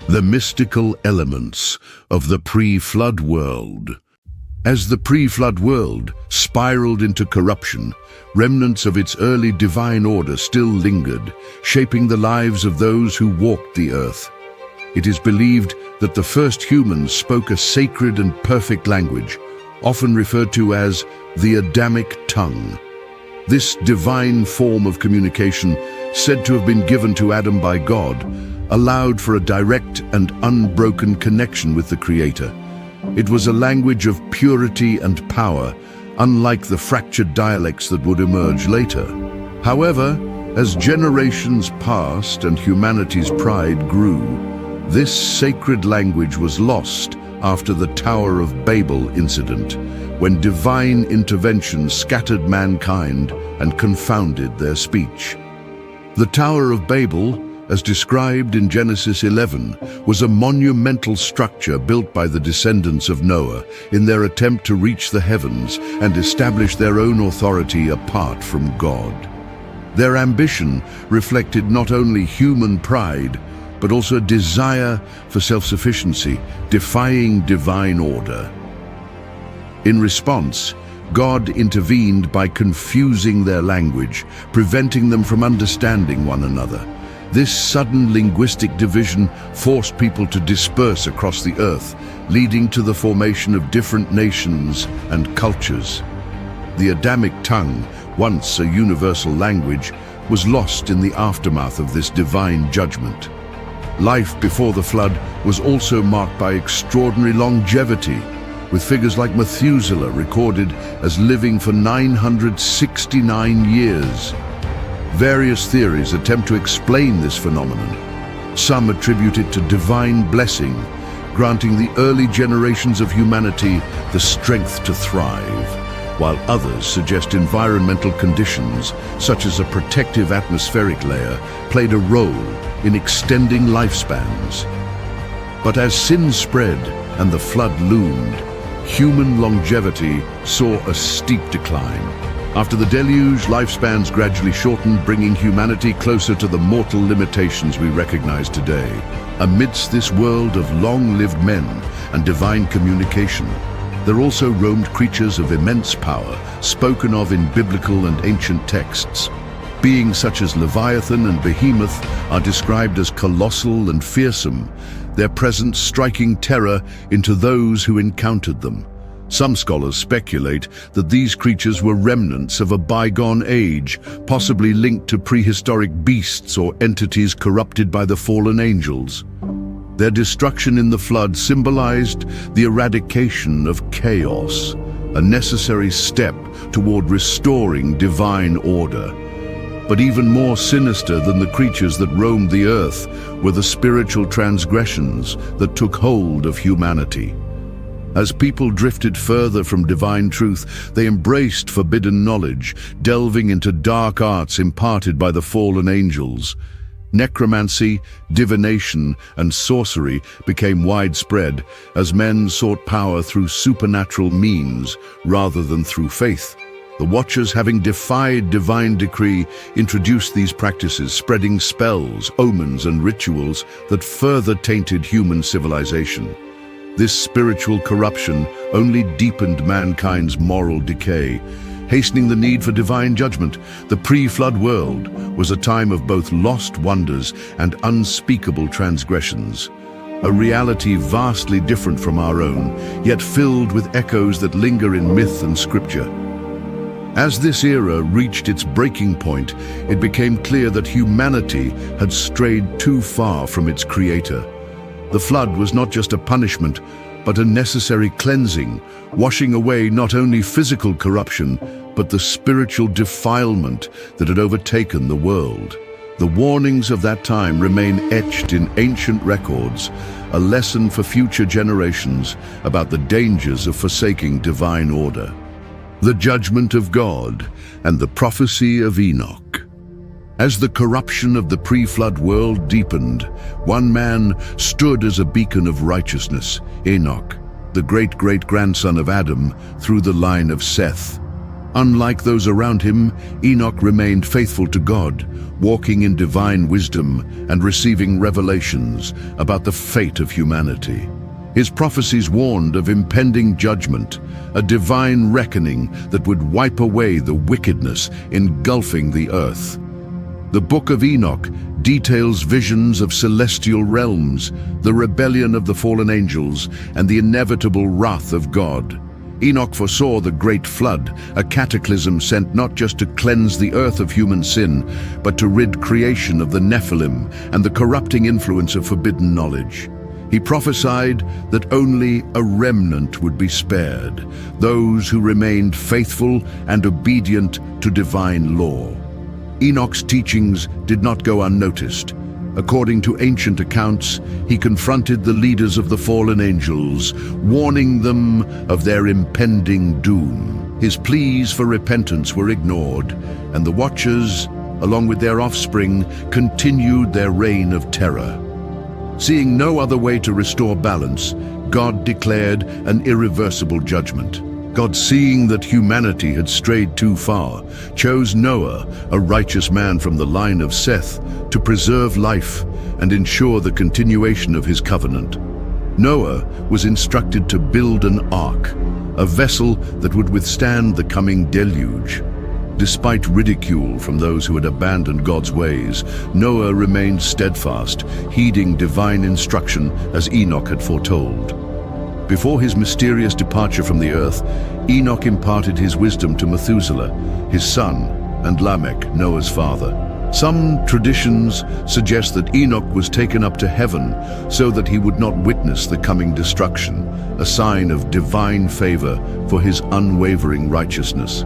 A: The mystical elements of the pre-flood world. As the pre-flood world spiraled into corruption, remnants of its early divine order still lingered, shaping the lives of those who walked the earth. It is believed that the first humans spoke a sacred and perfect language, often referred to as the Adamic tongue. This divine form of communication, said to have been given to Adam by God, allowed for a direct and unbroken connection with the Creator. It was a language of purity and power, unlike the fractured dialects that would emerge later. However, as generations passed and humanity's pride grew, this sacred language was lost after the Tower of Babel incident, when divine intervention scattered mankind and confounded their speech. The Tower of Babel, as described in Genesis 11, was a monumental structure built by the descendants of Noah in their attempt to reach the heavens and establish their own authority apart from God. Their ambition reflected not only human pride, but also a desire for self-sufficiency, defying divine order. In response, God intervened by confusing their language, preventing them from understanding one another. This sudden linguistic division forced people to disperse across the earth, leading to the formation of different nations and cultures. The Adamic tongue, once a universal language, was lost in the aftermath of this divine judgment. Life before the flood was also marked by extraordinary longevity, with figures like Methuselah recorded as living for 969 years. Various theories attempt to explain this phenomenon. Some attribute it to divine blessing, granting the early generations of humanity the strength to thrive, while others suggest environmental conditions, such as a protective atmospheric layer, played a role in extending lifespans. But as sin spread and the flood loomed, human longevity saw a steep decline. After the deluge, lifespans gradually shortened, bringing humanity closer to the mortal limitations we recognize today. Amidst this world of long-lived men and divine communication, there also roamed creatures of immense power, spoken of in biblical and ancient texts. Beings such as Leviathan and Behemoth are described as colossal and fearsome, their presence striking terror into those who encountered them. Some scholars speculate that these creatures were remnants of a bygone age, possibly linked to prehistoric beasts or entities corrupted by the fallen angels. Their destruction in the flood symbolized the eradication of chaos, a necessary step toward restoring divine order. But even more sinister than the creatures that roamed the earth were the spiritual transgressions that took hold of humanity. As people drifted further from divine truth, they embraced forbidden knowledge, delving into dark arts imparted by the fallen angels. Necromancy, divination, and sorcery became widespread as men sought power through supernatural means rather than through faith. The Watchers, having defied divine decree, introduced these practices, spreading spells, omens, and rituals that further tainted human civilization. This spiritual corruption only deepened mankind's moral decay, hastening the need for divine judgment. The pre-flood world was a time of both lost wonders and unspeakable transgressions, a reality vastly different from our own, yet filled with echoes that linger in myth and scripture. As this era reached its breaking point, it became clear that humanity had strayed too far from its creator. The flood was not just a punishment, but a necessary cleansing, washing away not only physical corruption, but the spiritual defilement that had overtaken the world. The warnings of that time remain etched in ancient records, a lesson for future generations about the dangers of forsaking divine order. The judgment of God and the prophecy of Enoch. As the corruption of the pre-flood world deepened, one man stood as a beacon of righteousness, Enoch, the great-great-grandson of Adam through the line of Seth. Unlike those around him, Enoch remained faithful to God, walking in divine wisdom and receiving revelations about the fate of humanity. His prophecies warned of impending judgment, a divine reckoning that would wipe away the wickedness engulfing the earth. The Book of Enoch details visions of celestial realms, the rebellion of the fallen angels, and the inevitable wrath of God. Enoch foresaw the great flood, a cataclysm sent not just to cleanse the earth of human sin, but to rid creation of the Nephilim and the corrupting influence of forbidden knowledge. He prophesied that only a remnant would be spared, those who remained faithful and obedient to divine law. Enoch's teachings did not go unnoticed. According to ancient accounts, he confronted the leaders of the fallen angels, warning them of their impending doom. His pleas for repentance were ignored, and the Watchers, along with their offspring, continued their reign of terror. Seeing no other way to restore balance, God declared an irreversible judgment. God, seeing that humanity had strayed too far, chose Noah, a righteous man from the line of Seth, to preserve life and ensure the continuation of his covenant. Noah was instructed to build an ark, a vessel that would withstand the coming deluge. Despite ridicule from those who had abandoned God's ways, Noah remained steadfast, heeding divine instruction as Enoch had foretold. Before his mysterious departure from the earth, Enoch imparted his wisdom to Methuselah, his son, and Lamech, Noah's father. Some traditions suggest that Enoch was taken up to heaven so that he would not witness the coming destruction, a sign of divine favor for his unwavering righteousness.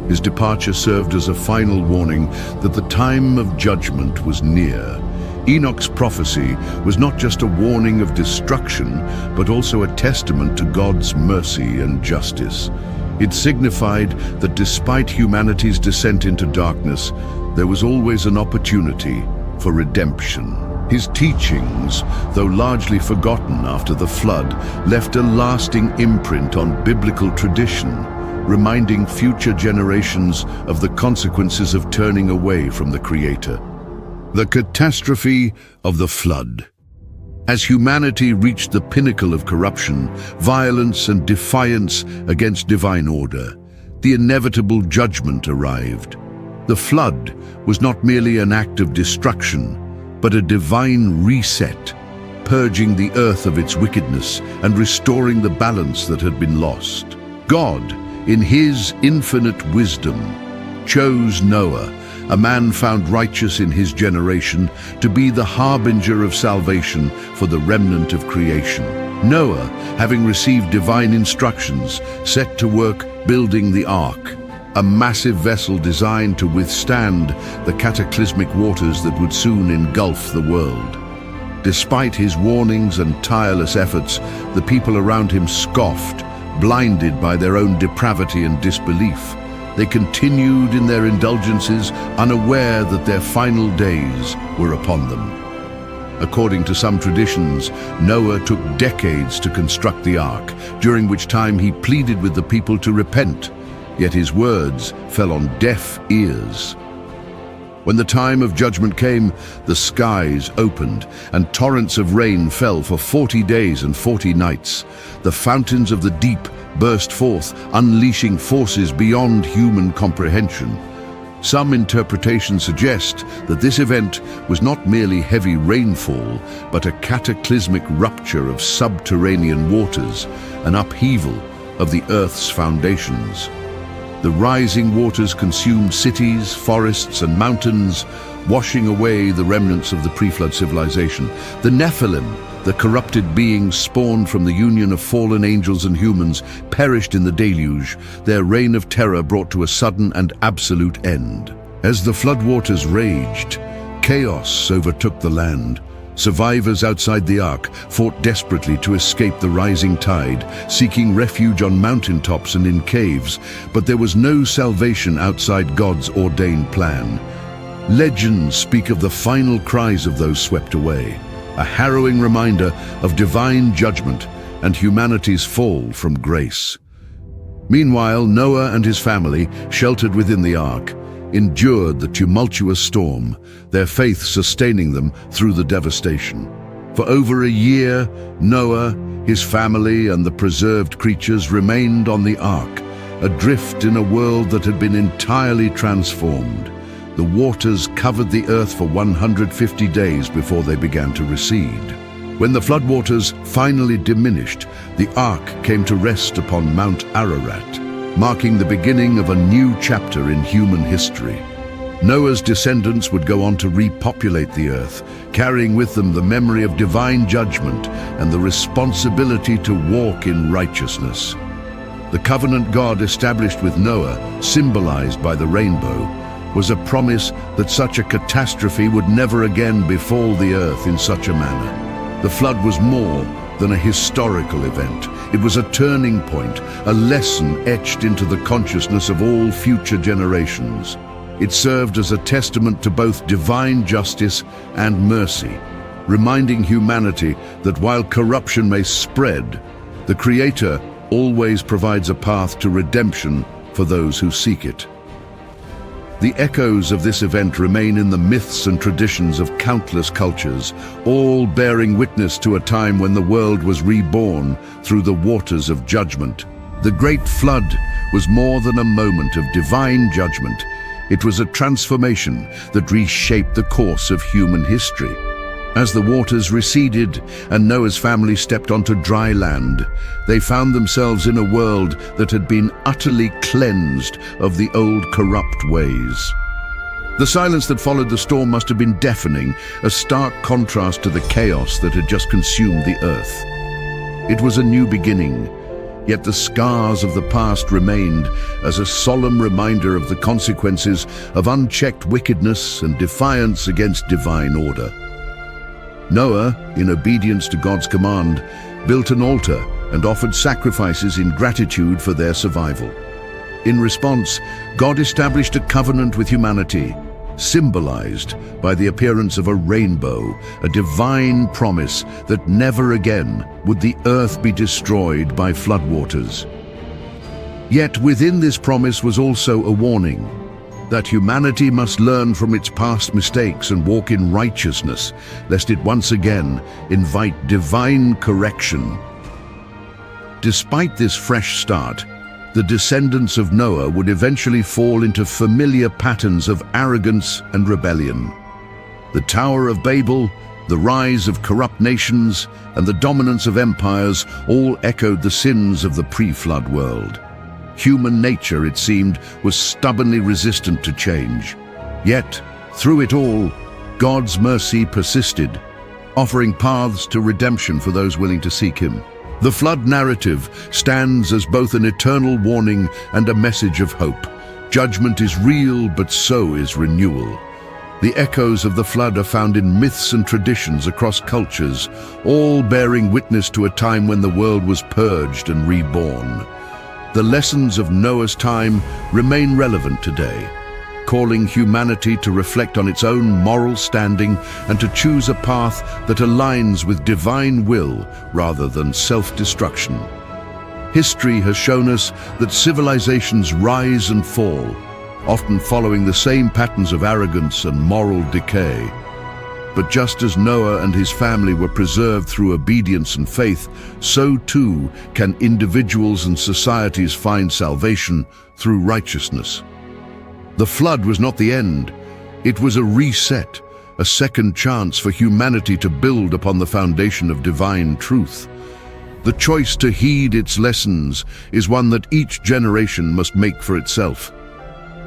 A: His departure served as a final warning that the time of judgment was near. Enoch's prophecy was not just a warning of destruction, but also a testament to God's mercy and justice. It signified that despite humanity's descent into darkness, there was always an opportunity for redemption. His teachings, though largely forgotten after the flood, left a lasting imprint on biblical tradition, reminding future generations of the consequences of turning away from the Creator. The catastrophe of the flood. As humanity reached the pinnacle of corruption, violence and defiance against divine order, the inevitable judgment arrived. The flood was not merely an act of destruction, but a divine reset, purging the earth of its wickedness and restoring the balance that had been lost. God, in his infinite wisdom, chose Noah, a man found righteous in his generation, to be the harbinger of salvation for the remnant of creation. Noah, having received divine instructions, set to work building the ark, a massive vessel designed to withstand the cataclysmic waters that would soon engulf the world. Despite his warnings and tireless efforts, the people around him scoffed, blinded by their own depravity and disbelief. They continued in their indulgences, unaware that their final days were upon them. According to some traditions, Noah took decades to construct the ark, during which time he pleaded with the people to repent, yet his words fell on deaf ears. When the time of judgment came, the skies opened, and torrents of rain fell for 40 days and 40 nights. The fountains of the deep burst forth, unleashing forces beyond human comprehension. Some interpretations suggest that this event was not merely heavy rainfall, but a cataclysmic rupture of subterranean waters, an upheaval of the Earth's foundations. The rising waters consumed cities, forests, and mountains, washing away the remnants of the pre-flood civilization. The Nephilim, the corrupted beings spawned from the union of fallen angels and humans, perished in the deluge, their reign of terror brought to a sudden and absolute end. As the floodwaters raged, chaos overtook the land. Survivors outside the ark fought desperately to escape the rising tide, seeking refuge on mountaintops and in caves, but there was no salvation outside God's ordained plan. Legends speak of the final cries of those swept away, a harrowing reminder of divine judgment and humanity's fall from grace. Meanwhile, Noah and his family, sheltered within the ark, endured the tumultuous storm, their faith sustaining them through the devastation. For over a year, Noah, his family, and the preserved creatures remained on the ark, adrift in a world that had been entirely transformed. The waters covered the earth for 150 days before they began to recede. When the floodwaters finally diminished, the ark came to rest upon Mount Ararat, marking the beginning of a new chapter in human history. Noah's descendants would go on to repopulate the earth, carrying with them the memory of divine judgment and the responsibility to walk in righteousness. The covenant God established with Noah, symbolized by the rainbow, was a promise that such a catastrophe would never again befall the earth in such a manner. The flood was more than a historical event. It was a turning point, a lesson etched into the consciousness of all future generations. It served as a testament to both divine justice and mercy, reminding humanity that while corruption may spread, the Creator always provides a path to redemption for those who seek it. The echoes of this event remain in the myths and traditions of countless cultures, all bearing witness to a time when the world was reborn through the waters of judgment. The Great Flood was more than a moment of divine judgment. It was a transformation that reshaped the course of human history. As the waters receded and Noah's family stepped onto dry land, they found themselves in a world that had been utterly cleansed of the old corrupt ways. The silence that followed the storm must have been deafening, a stark contrast to the chaos that had just consumed the earth. It was a new beginning, yet the scars of the past remained as a solemn reminder of the consequences of unchecked wickedness and defiance against divine order. Noah, in obedience to God's command, built an altar and offered sacrifices in gratitude for their survival. In response, God established a covenant with humanity, symbolized by the appearance of a rainbow, a divine promise that never again would the earth be destroyed by floodwaters. Yet within this promise was also a warning that humanity must learn from its past mistakes and walk in righteousness, lest it once again invite divine correction. Despite this fresh start, the descendants of Noah would eventually fall into familiar patterns of arrogance and rebellion. The Tower of Babel, the rise of corrupt nations, and the dominance of empires all echoed the sins of the pre-flood world. Human nature, it seemed, was stubbornly resistant to change. Yet, through it all, God's mercy persisted, offering paths to redemption for those willing to seek Him. The flood narrative stands as both an eternal warning and a message of hope. Judgment is real, but so is renewal. The echoes of the flood are found in myths and traditions across cultures, all bearing witness to a time when the world was purged and reborn. The lessons of Noah's time remain relevant today, calling humanity to reflect on its own moral standing and to choose a path that aligns with divine will rather than self-destruction. History has shown us that civilizations rise and fall, often following the same patterns of arrogance and moral decay. But just as Noah and his family were preserved through obedience and faith, so too can individuals and societies find salvation through righteousness. The flood was not the end. It was a reset, a second chance for humanity to build upon the foundation of divine truth. The choice to heed its lessons is one that each generation must make for itself.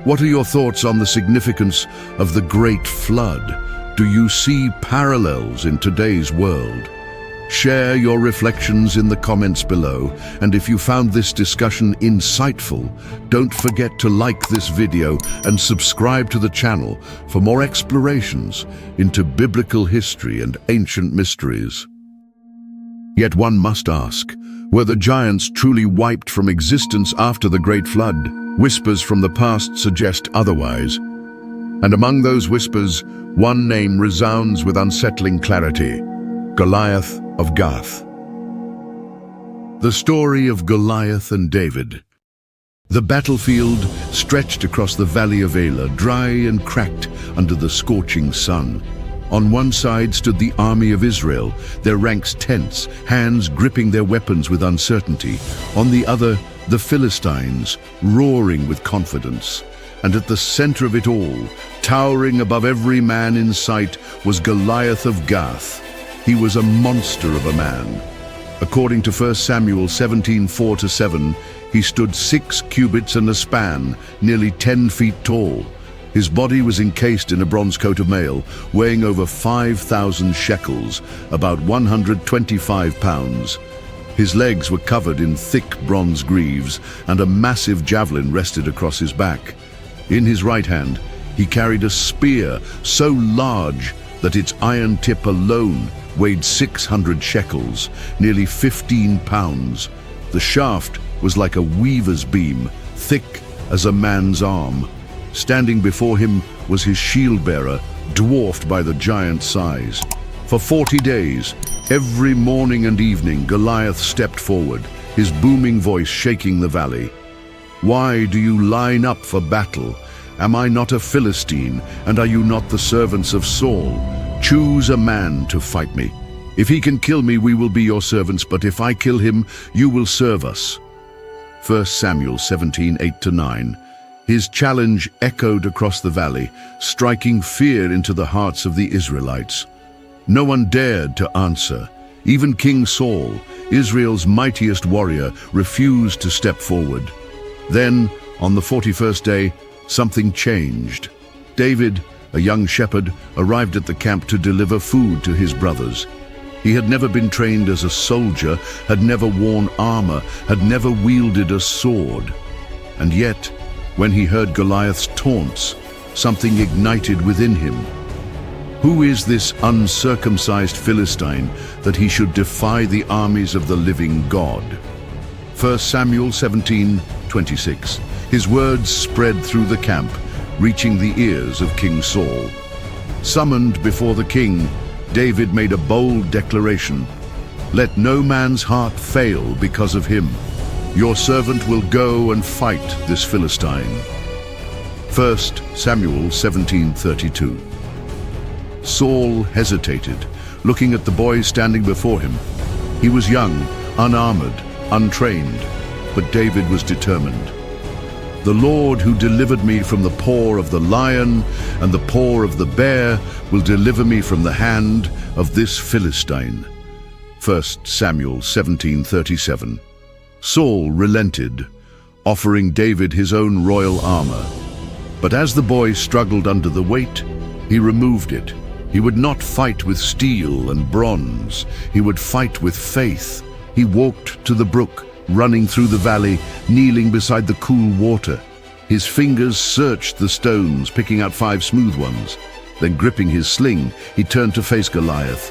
A: What are your thoughts on the significance of the Great Flood? Do you see parallels in today's world? Share your reflections in the comments below, and if you found this discussion insightful, don't forget to like this video and subscribe to the channel for more explorations into biblical history and ancient mysteries. Yet one must ask, were the giants truly wiped from existence after the Great Flood? Whispers from the past suggest otherwise. And among those whispers, one name resounds with unsettling clarity: Goliath of Gath. The story of Goliath and David. The battlefield stretched across the valley of Elah, dry and cracked under the scorching sun. On one side stood the army of Israel, their ranks tense, hands gripping their weapons with uncertainty. On the other, the Philistines, roaring with confidence. And at the center of it all, towering above every man in sight, was Goliath of Gath. He was a monster of a man. According to 1 Samuel 17:4-7, he stood 6 cubits and a span, nearly 10 feet tall. His body was encased in a bronze coat of mail, weighing over 5,000 shekels, about 125 pounds. His legs were covered in thick bronze greaves, and a massive javelin rested across his back. In his right hand, he carried a spear so large that its iron tip alone weighed 600 shekels, nearly 15 pounds. The shaft was like a weaver's beam, thick as a man's arm. Standing before him was his shield-bearer, dwarfed by the giant's size. For 40 days, every morning and evening, Goliath stepped forward, his booming voice shaking the valley. "Why do you line up for battle? Am I not a Philistine, and are you not the servants of Saul? Choose a man to fight me. If he can kill me, we will be your servants, but if I kill him, you will serve us." 1 Samuel 17:8-9. His challenge echoed across the valley, striking fear into the hearts of the Israelites. No one dared to answer. Even King Saul, Israel's mightiest warrior, refused to step forward. Then, on the 41st day, something changed. David, a young shepherd, arrived at the camp to deliver food to his brothers. He had never been trained as a soldier, had never worn armor, had never wielded a sword. And yet, when he heard Goliath's taunts, something ignited within him. Who is this uncircumcised Philistine that he should defy the armies of the living God? 1 Samuel 17:26. His words spread through the camp, reaching the ears of King Saul. Summoned before the king, David made a bold declaration: "Let no man's heart fail because of him. Your servant will go and fight this Philistine." 1 Samuel 17:32. Saul hesitated, looking at the boy standing before him. He was young, unarmored, untrained, but David was determined. "The Lord who delivered me from the paw of the lion and the paw of the bear will deliver me from the hand of this Philistine." 1 Samuel 17:37. Saul relented, offering David his own royal armor. But as the boy struggled under the weight, he removed it. He would not fight with steel and bronze. He would fight with faith. He walked to the brook, running through the valley, kneeling beside the cool water. His fingers searched the stones, picking out 5 smooth ones. Then, gripping his sling, he turned to face Goliath.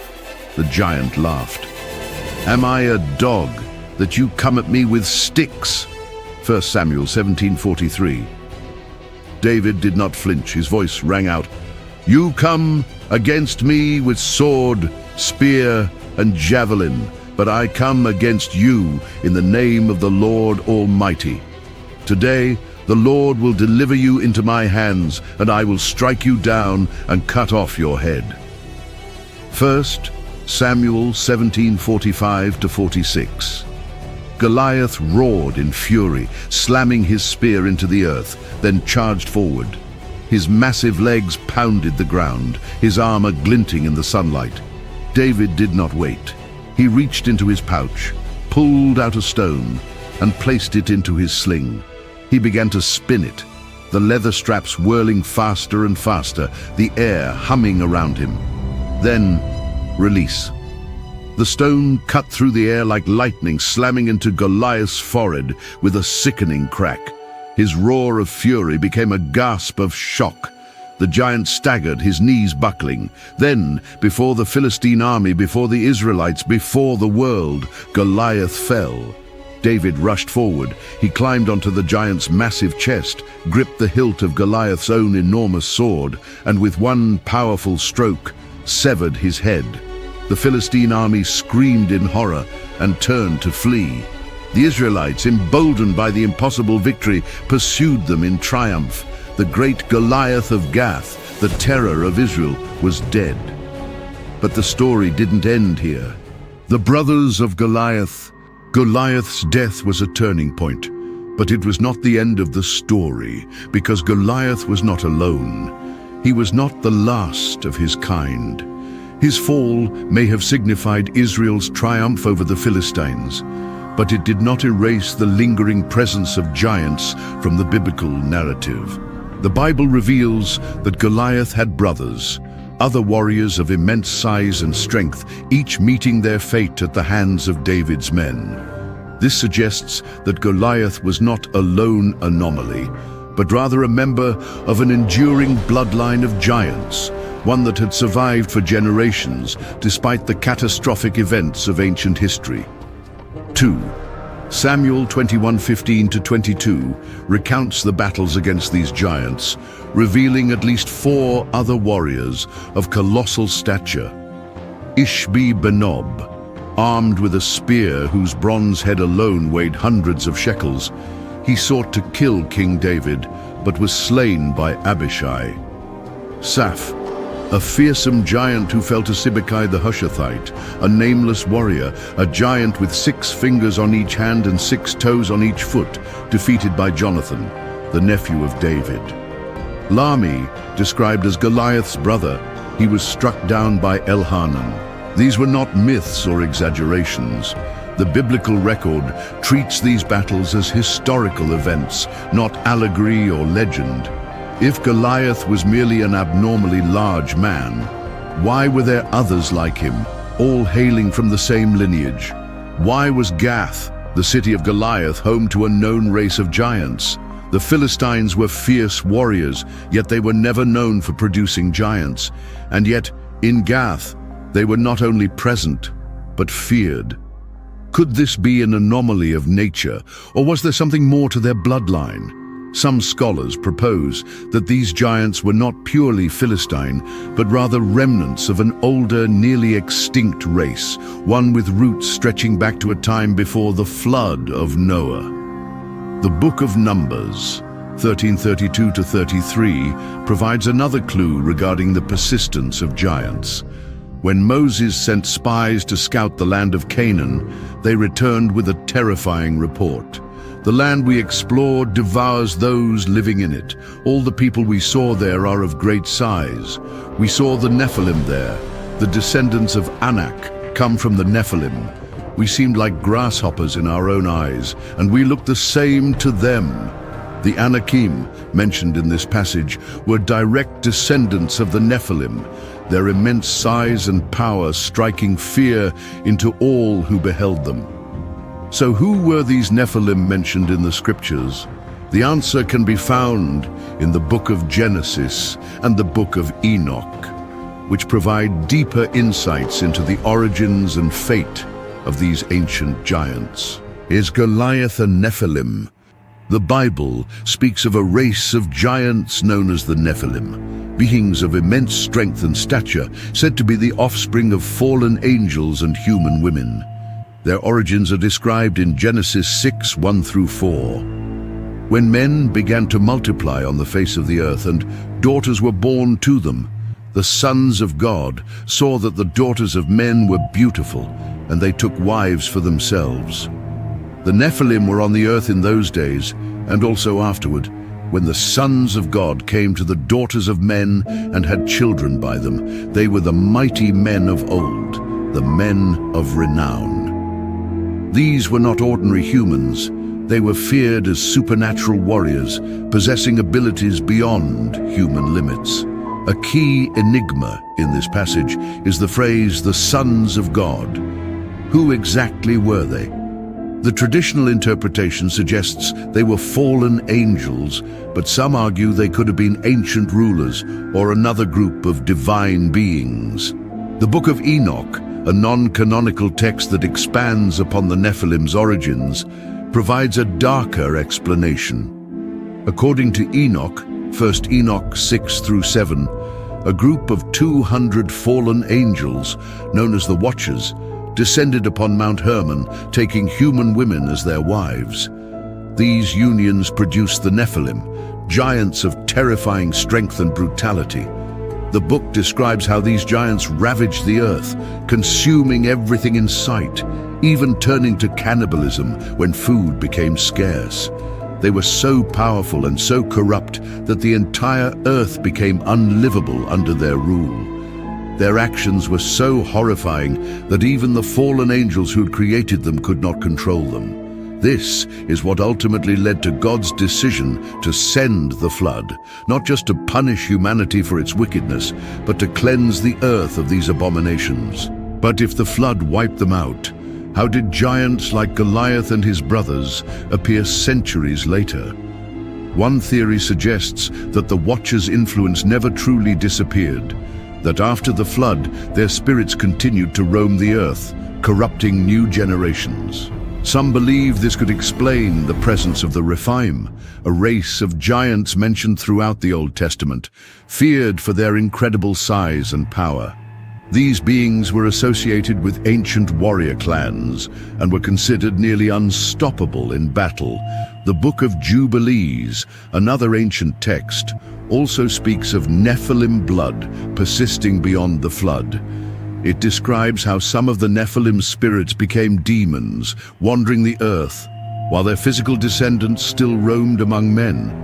A: The giant laughed. "Am I a dog that you come at me with sticks?" 1 Samuel 17:43. David did not flinch. His voice rang out, "You come against me with sword, spear, and javelin, but I come against you in the name of the Lord Almighty. Today The Lord will deliver you into my hands, and I will strike you down and cut off your head. 1 Samuel 17:45-46. Goliath roared in fury, slamming his spear into the earth, then charged forward. His massive legs pounded the ground, his armor glinting in the sunlight. David did not wait. He reached into his pouch, pulled out a stone, and placed it into his sling. He began to spin it, the leather straps whirling faster and faster, the air humming around him. Then, release. The stone cut through the air like lightning, slamming into Goliath's forehead with a sickening crack. His roar of fury became a gasp of shock. The giant staggered, his knees buckling. Then, before the Philistine army, before the Israelites, before the world, Goliath fell. David rushed forward. He climbed onto the giant's massive chest, gripped the hilt of Goliath's own enormous sword, and with one powerful stroke, severed his head. The Philistine army screamed in horror and turned to flee. The Israelites, emboldened by the impossible victory, pursued them in triumph. The great Goliath of Gath, the terror of Israel, was dead. But the story didn't end here. The brothers of Goliath's death was a turning point. But it was not the end of the story, because Goliath was not alone. He was not the last of his kind. His fall may have signified Israel's triumph over the Philistines, but it did not erase the lingering presence of giants from the biblical narrative. The Bible reveals that Goliath had brothers, other warriors of immense size and strength, each meeting their fate at the hands of David's men. This suggests that Goliath was not a lone anomaly, but rather a member of an enduring bloodline of giants, one that had survived for generations despite the catastrophic events of ancient history. 2. Samuel 21:15-22 recounts the battles against these giants, revealing at least 4 other warriors of colossal stature. Ishbi-Benob, armed with a spear whose bronze head alone weighed hundreds of shekels, he sought to kill King David, but was slain by Abishai. Seth, a fearsome giant who fell to Sibbecai the Hushathite, a nameless warrior, a giant with 6 fingers on each hand and 6 toes on each foot, defeated by Jonathan, the nephew of David. Lami, described as Goliath's brother, he was struck down by Elhanan. These were not myths or exaggerations. The biblical record treats these battles as historical events, not allegory or legend. If Goliath was merely an abnormally large man, why were there others like him, all hailing from the same lineage? Why was Gath, the city of Goliath, home to a known race of giants? The Philistines were fierce warriors, yet they were never known for producing giants. And yet, in Gath, they were not only present, but feared. Could this be an anomaly of nature, or was there something more to their bloodline? Some scholars propose that these giants were not purely Philistine, but rather remnants of an older, nearly extinct race, one with roots stretching back to a time before the flood of Noah. The Book of Numbers, 13:32-33, provides another clue regarding the persistence of giants. When Moses sent spies to scout the land of Canaan, they returned with a terrifying report. The land we explored devours those living in it. All the people we saw there are of great size. We saw the Nephilim there. The descendants of Enoch come from the Nephilim. We seemed like grasshoppers in our own eyes, and we looked the same to them. The Anakim, mentioned in this passage, were direct descendants of the Nephilim, their immense size and power striking fear into all who beheld them. So who were these Nephilim mentioned in the scriptures? The answer can be found in the book of Genesis and the book of Enoch, which provide deeper insights into the origins and fate of these ancient giants. Is Goliath a Nephilim? The Bible speaks of a race of giants known as the Nephilim, beings of immense strength and stature, said to be the offspring of fallen angels and human women. Their origins are described in Genesis 6:1-4. When men began to multiply on the face of the earth and daughters were born to them, the sons of God saw that the daughters of men were beautiful, and they took wives for themselves. The Nephilim were on the earth in those days, and also afterward, when the sons of God came to the daughters of men and had children by them. They were the mighty men of old, the men of renown. These were not ordinary humans. They were feared as supernatural warriors, possessing abilities beyond human limits. A key enigma in this passage is the phrase, the sons of God. Who exactly were they? The traditional interpretation suggests they were fallen angels, but some argue they could have been ancient rulers or another group of divine beings. The Book of Enoch, a non-canonical text that expands upon the Nephilim's origins, provides a darker explanation. According to Enoch, 1 Enoch 6 through 7, a group of 200 fallen angels, known as the Watchers, descended upon Mount Hermon, taking human women as their wives. These unions produced the Nephilim, giants of terrifying strength and brutality. The book describes how these giants ravaged the earth, consuming everything in sight, even turning to cannibalism when food became scarce. They were so powerful and so corrupt that the entire earth became unlivable under their rule. Their actions were so horrifying that even the fallen angels who'd created them could not control them. This is what ultimately led to God's decision to send the flood, not just to punish humanity for its wickedness, but to cleanse the earth of these abominations. But if the flood wiped them out, how did giants like Goliath and his brothers appear centuries later? One theory suggests that the Watchers' influence never truly disappeared, that after the flood, their spirits continued to roam the earth, corrupting new generations. Some believe this could explain the presence of the Rephaim, a race of giants mentioned throughout the Old Testament, feared for their incredible size and power. These beings were associated with ancient warrior clans and were considered nearly unstoppable in battle. The Book of Jubilees, another ancient text, also speaks of Nephilim blood persisting beyond the flood. It describes how some of the Nephilim spirits became demons, wandering the earth, while their physical descendants still roamed among men.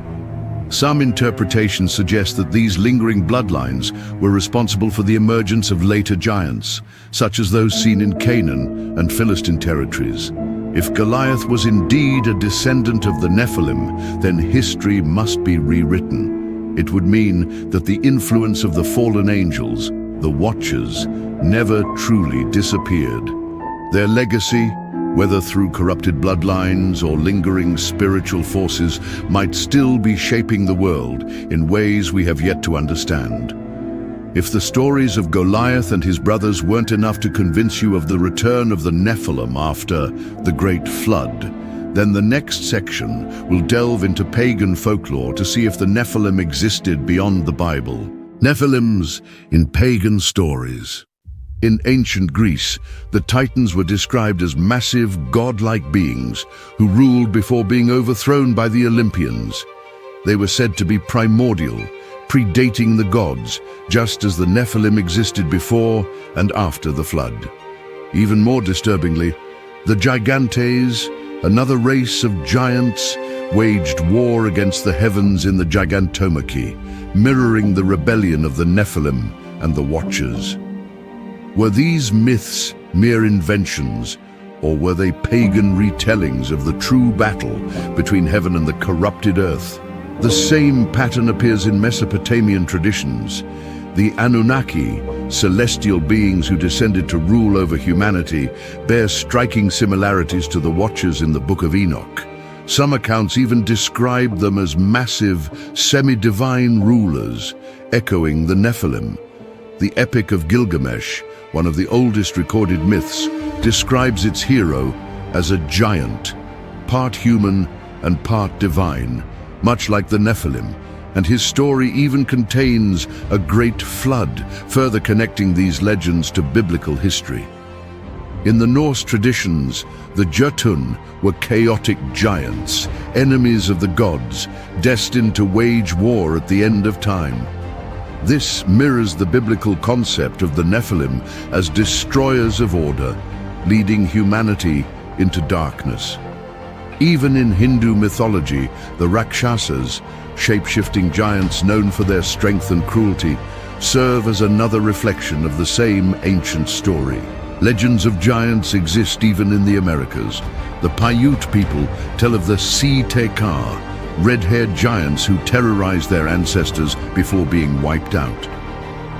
A: Some interpretations suggest that these lingering bloodlines were responsible for the emergence of later giants, such as those seen in Canaan and Philistine territories. If Goliath was indeed a descendant of the Nephilim, then history must be rewritten. It would mean that the influence of the fallen angels, the Watchers, never truly disappeared. Their legacy, whether through corrupted bloodlines or lingering spiritual forces, might still be shaping the world in ways we have yet to understand. If the stories of Goliath and his brothers weren't enough to convince you of the return of the Nephilim after the Great Flood, then the next section will delve into pagan folklore to see if the Nephilim existed beyond the Bible. Nephilims in pagan stories. In ancient Greece, the Titans were described as massive, godlike beings who ruled before being overthrown by the Olympians. They were said to be primordial, predating the gods, just as the Nephilim existed before and after the flood. Even more disturbingly, the Gigantes, another race of giants, waged war against the heavens in the Gigantomachy, mirroring the rebellion of the Nephilim and the Watchers. Were these myths mere inventions, or were they pagan retellings of the true battle between heaven and the corrupted earth? The same pattern appears in Mesopotamian traditions. The Anunnaki, celestial beings who descended to rule over humanity, bear striking similarities to the Watchers in the Book of Enoch. Some accounts even describe them as massive, semi-divine rulers, echoing the Nephilim. The Epic of Gilgamesh, one of the oldest recorded myths, describes its hero as a giant, part human and part divine, much like the Nephilim, and his story even contains a great flood, further connecting these legends to biblical history. In the Norse traditions, the Jötun were chaotic giants, enemies of the gods, destined to wage war at the end of time. This mirrors the biblical concept of the Nephilim as destroyers of order, leading humanity into darkness. Even in Hindu mythology, the Rakshasas, shape-shifting giants known for their strength and cruelty, serve as another reflection of the same ancient story. Legends of giants exist even in the Americas. The Paiute people tell of the Sea Tekar, red-haired giants who terrorized their ancestors before being wiped out.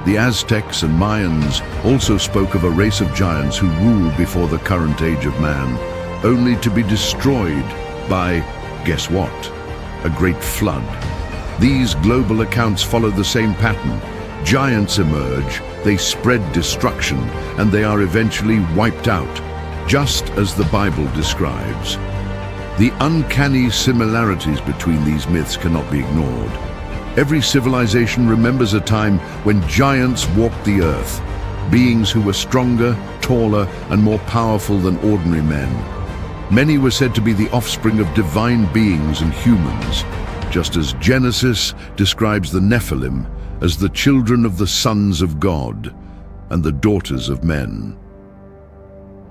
A: The Aztecs and Mayans also spoke of a race of giants who ruled before the current age of man, only to be destroyed by, guess what? A great flood. These global accounts follow the same pattern. Giants emerge, they spread destruction, and they are eventually wiped out, just as the Bible describes. The uncanny similarities between these myths cannot be ignored. Every civilization remembers a time when giants walked the earth, beings who were stronger, taller, and more powerful than ordinary men. Many were said to be the offspring of divine beings and humans, just as Genesis describes the Nephilim as the children of the sons of God and the daughters of men.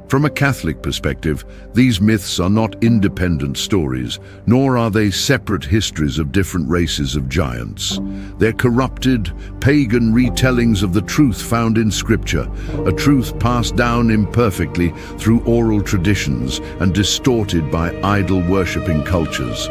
A: From a Catholic perspective, these myths are not independent stories, nor are they separate histories of different races of giants. They're corrupted, pagan retellings of the truth found in Scripture, a truth passed down imperfectly through oral traditions and distorted by idol-worshipping cultures.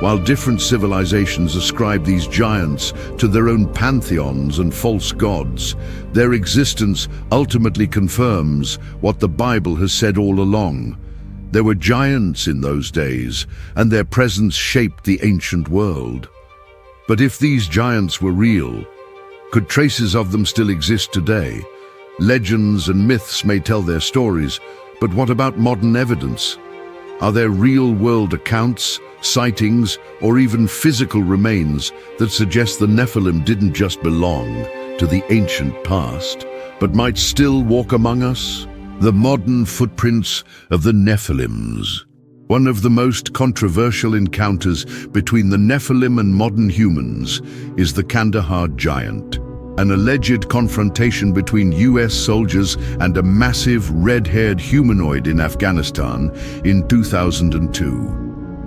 A: While different civilizations ascribe these giants to their own pantheons and false gods, their existence ultimately confirms what the Bible has said all along. There were giants in those days, and their presence shaped the ancient world. But if these giants were real, could traces of them still exist today? Legends and myths may tell their stories, but what about modern evidence? Are there real-world accounts, sightings, or even physical remains that suggest the Nephilim didn't just belong to the ancient past, but might still walk among us? The modern footprints of the Nephilims. One of the most controversial encounters between the Nephilim and modern humans is the Kandahar giant, an alleged confrontation between US soldiers and a massive red-haired humanoid in Afghanistan in 2002.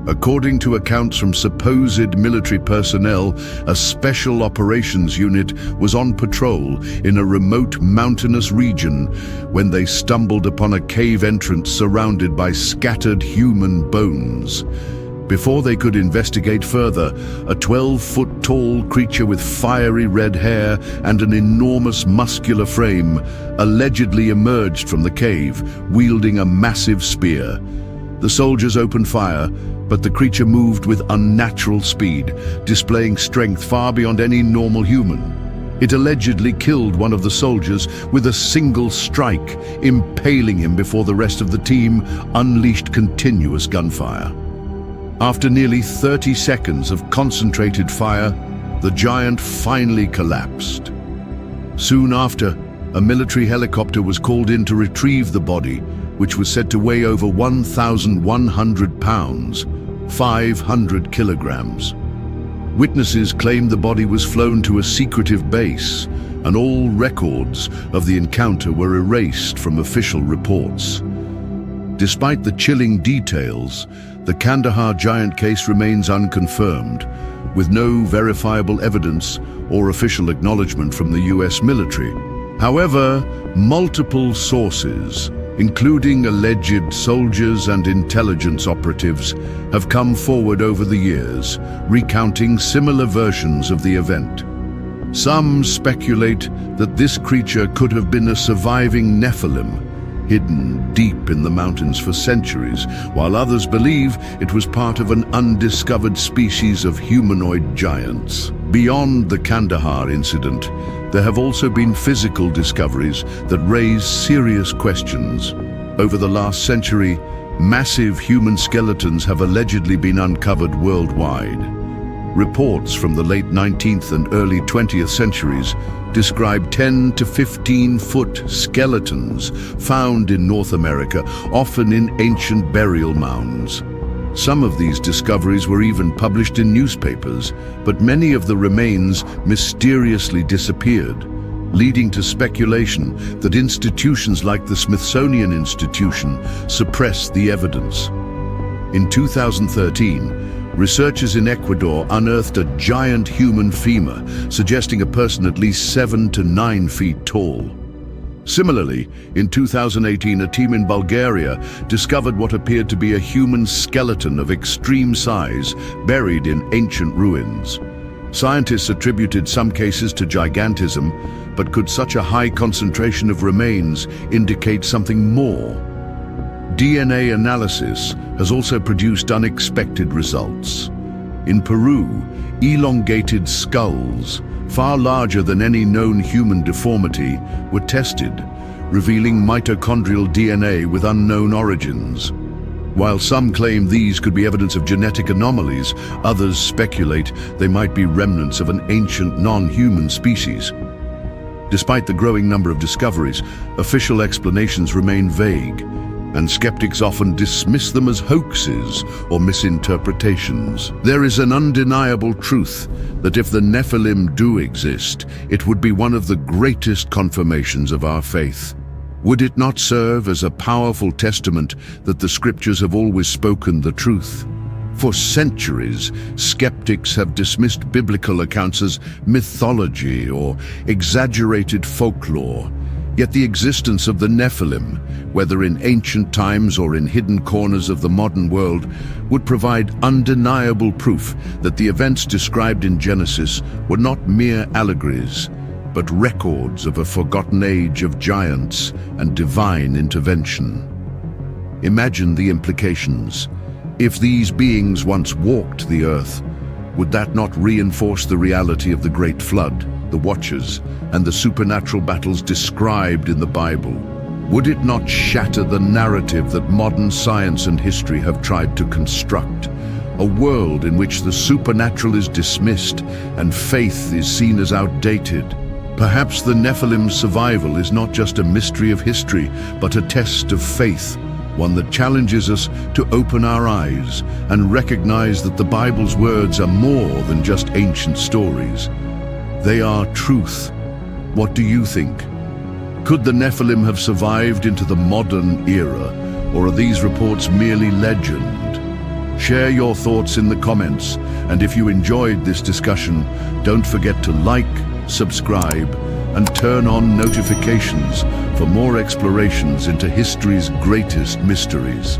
A: According to accounts from supposed military personnel, a special operations unit was on patrol in a remote mountainous region when they stumbled upon a cave entrance surrounded by scattered human bones. Before they could investigate further, a 12-foot-tall creature with fiery red hair and an enormous muscular frame allegedly emerged from the cave, wielding a massive spear. The soldiers opened fire, but the creature moved with unnatural speed, displaying strength far beyond any normal human. It allegedly killed one of the soldiers with a single strike, impaling him before the rest of the team unleashed continuous gunfire. After nearly 30 seconds of concentrated fire, the giant finally collapsed. Soon after, a military helicopter was called in to retrieve the body, which was said to weigh over 1,100 pounds, 500 kilograms. Witnesses claimed the body was flown to a secretive base, and all records of the encounter were erased from official reports. Despite the chilling details, the Kandahar giant case remains unconfirmed, with no verifiable evidence or official acknowledgement from the US military. However, multiple sources, including alleged soldiers and intelligence operatives, have come forward over the years, recounting similar versions of the event. Some speculate that this creature could have been a surviving Nephilim, hidden deep in the mountains for centuries, while others believe it was part of an undiscovered species of humanoid giants. Beyond the Kandahar incident, there have also been physical discoveries that raise serious questions. Over the last century, massive human skeletons have allegedly been uncovered worldwide. Reports from the late 19th and early 20th centuries describe 10 to 15-foot skeletons found in North America, often in ancient burial mounds. Some of these discoveries were even published in newspapers, but many of the remains mysteriously disappeared, leading to speculation that institutions like the Smithsonian Institution suppressed the evidence. In 2013, researchers in Ecuador unearthed a giant human femur, suggesting a person at least 7 to 9 feet tall. Similarly, in 2018, a team in Bulgaria discovered what appeared to be a human skeleton of extreme size buried in ancient ruins. Scientists attributed some cases to gigantism, but could such a high concentration of remains indicate something more? DNA analysis has also produced unexpected results. In Peru, elongated skulls, far larger than any known human deformity, were tested, revealing mitochondrial DNA with unknown origins. While some claim these could be evidence of genetic anomalies, others speculate they might be remnants of an ancient non-human species. Despite the growing number of discoveries, official explanations remain vague, and skeptics often dismiss them as hoaxes or misinterpretations. There is an undeniable truth that if the Nephilim do exist, it would be one of the greatest confirmations of our faith. Would it not serve as a powerful testament that the scriptures have always spoken the truth? For centuries, skeptics have dismissed biblical accounts as mythology or exaggerated folklore. Yet the existence of the Nephilim, whether in ancient times or in hidden corners of the modern world, would provide undeniable proof that the events described in Genesis were not mere allegories, but records of a forgotten age of giants and divine intervention. Imagine the implications. If these beings once walked the earth, would that not reinforce the reality of the Great Flood, the Watchers, and the supernatural battles described in the Bible? Would it not shatter the narrative that modern science and history have tried to construct? A world in which the supernatural is dismissed and faith is seen as outdated. Perhaps the Nephilim's survival is not just a mystery of history, but a test of faith, one that challenges us to open our eyes and recognize that the Bible's words are more than just ancient stories. They are truth. What do you think? Could the Nephilim have survived into the modern era, or are these reports merely legend? Share your thoughts in the comments, and if you enjoyed this discussion, don't forget to like, subscribe, and turn on notifications for more explorations into history's greatest mysteries.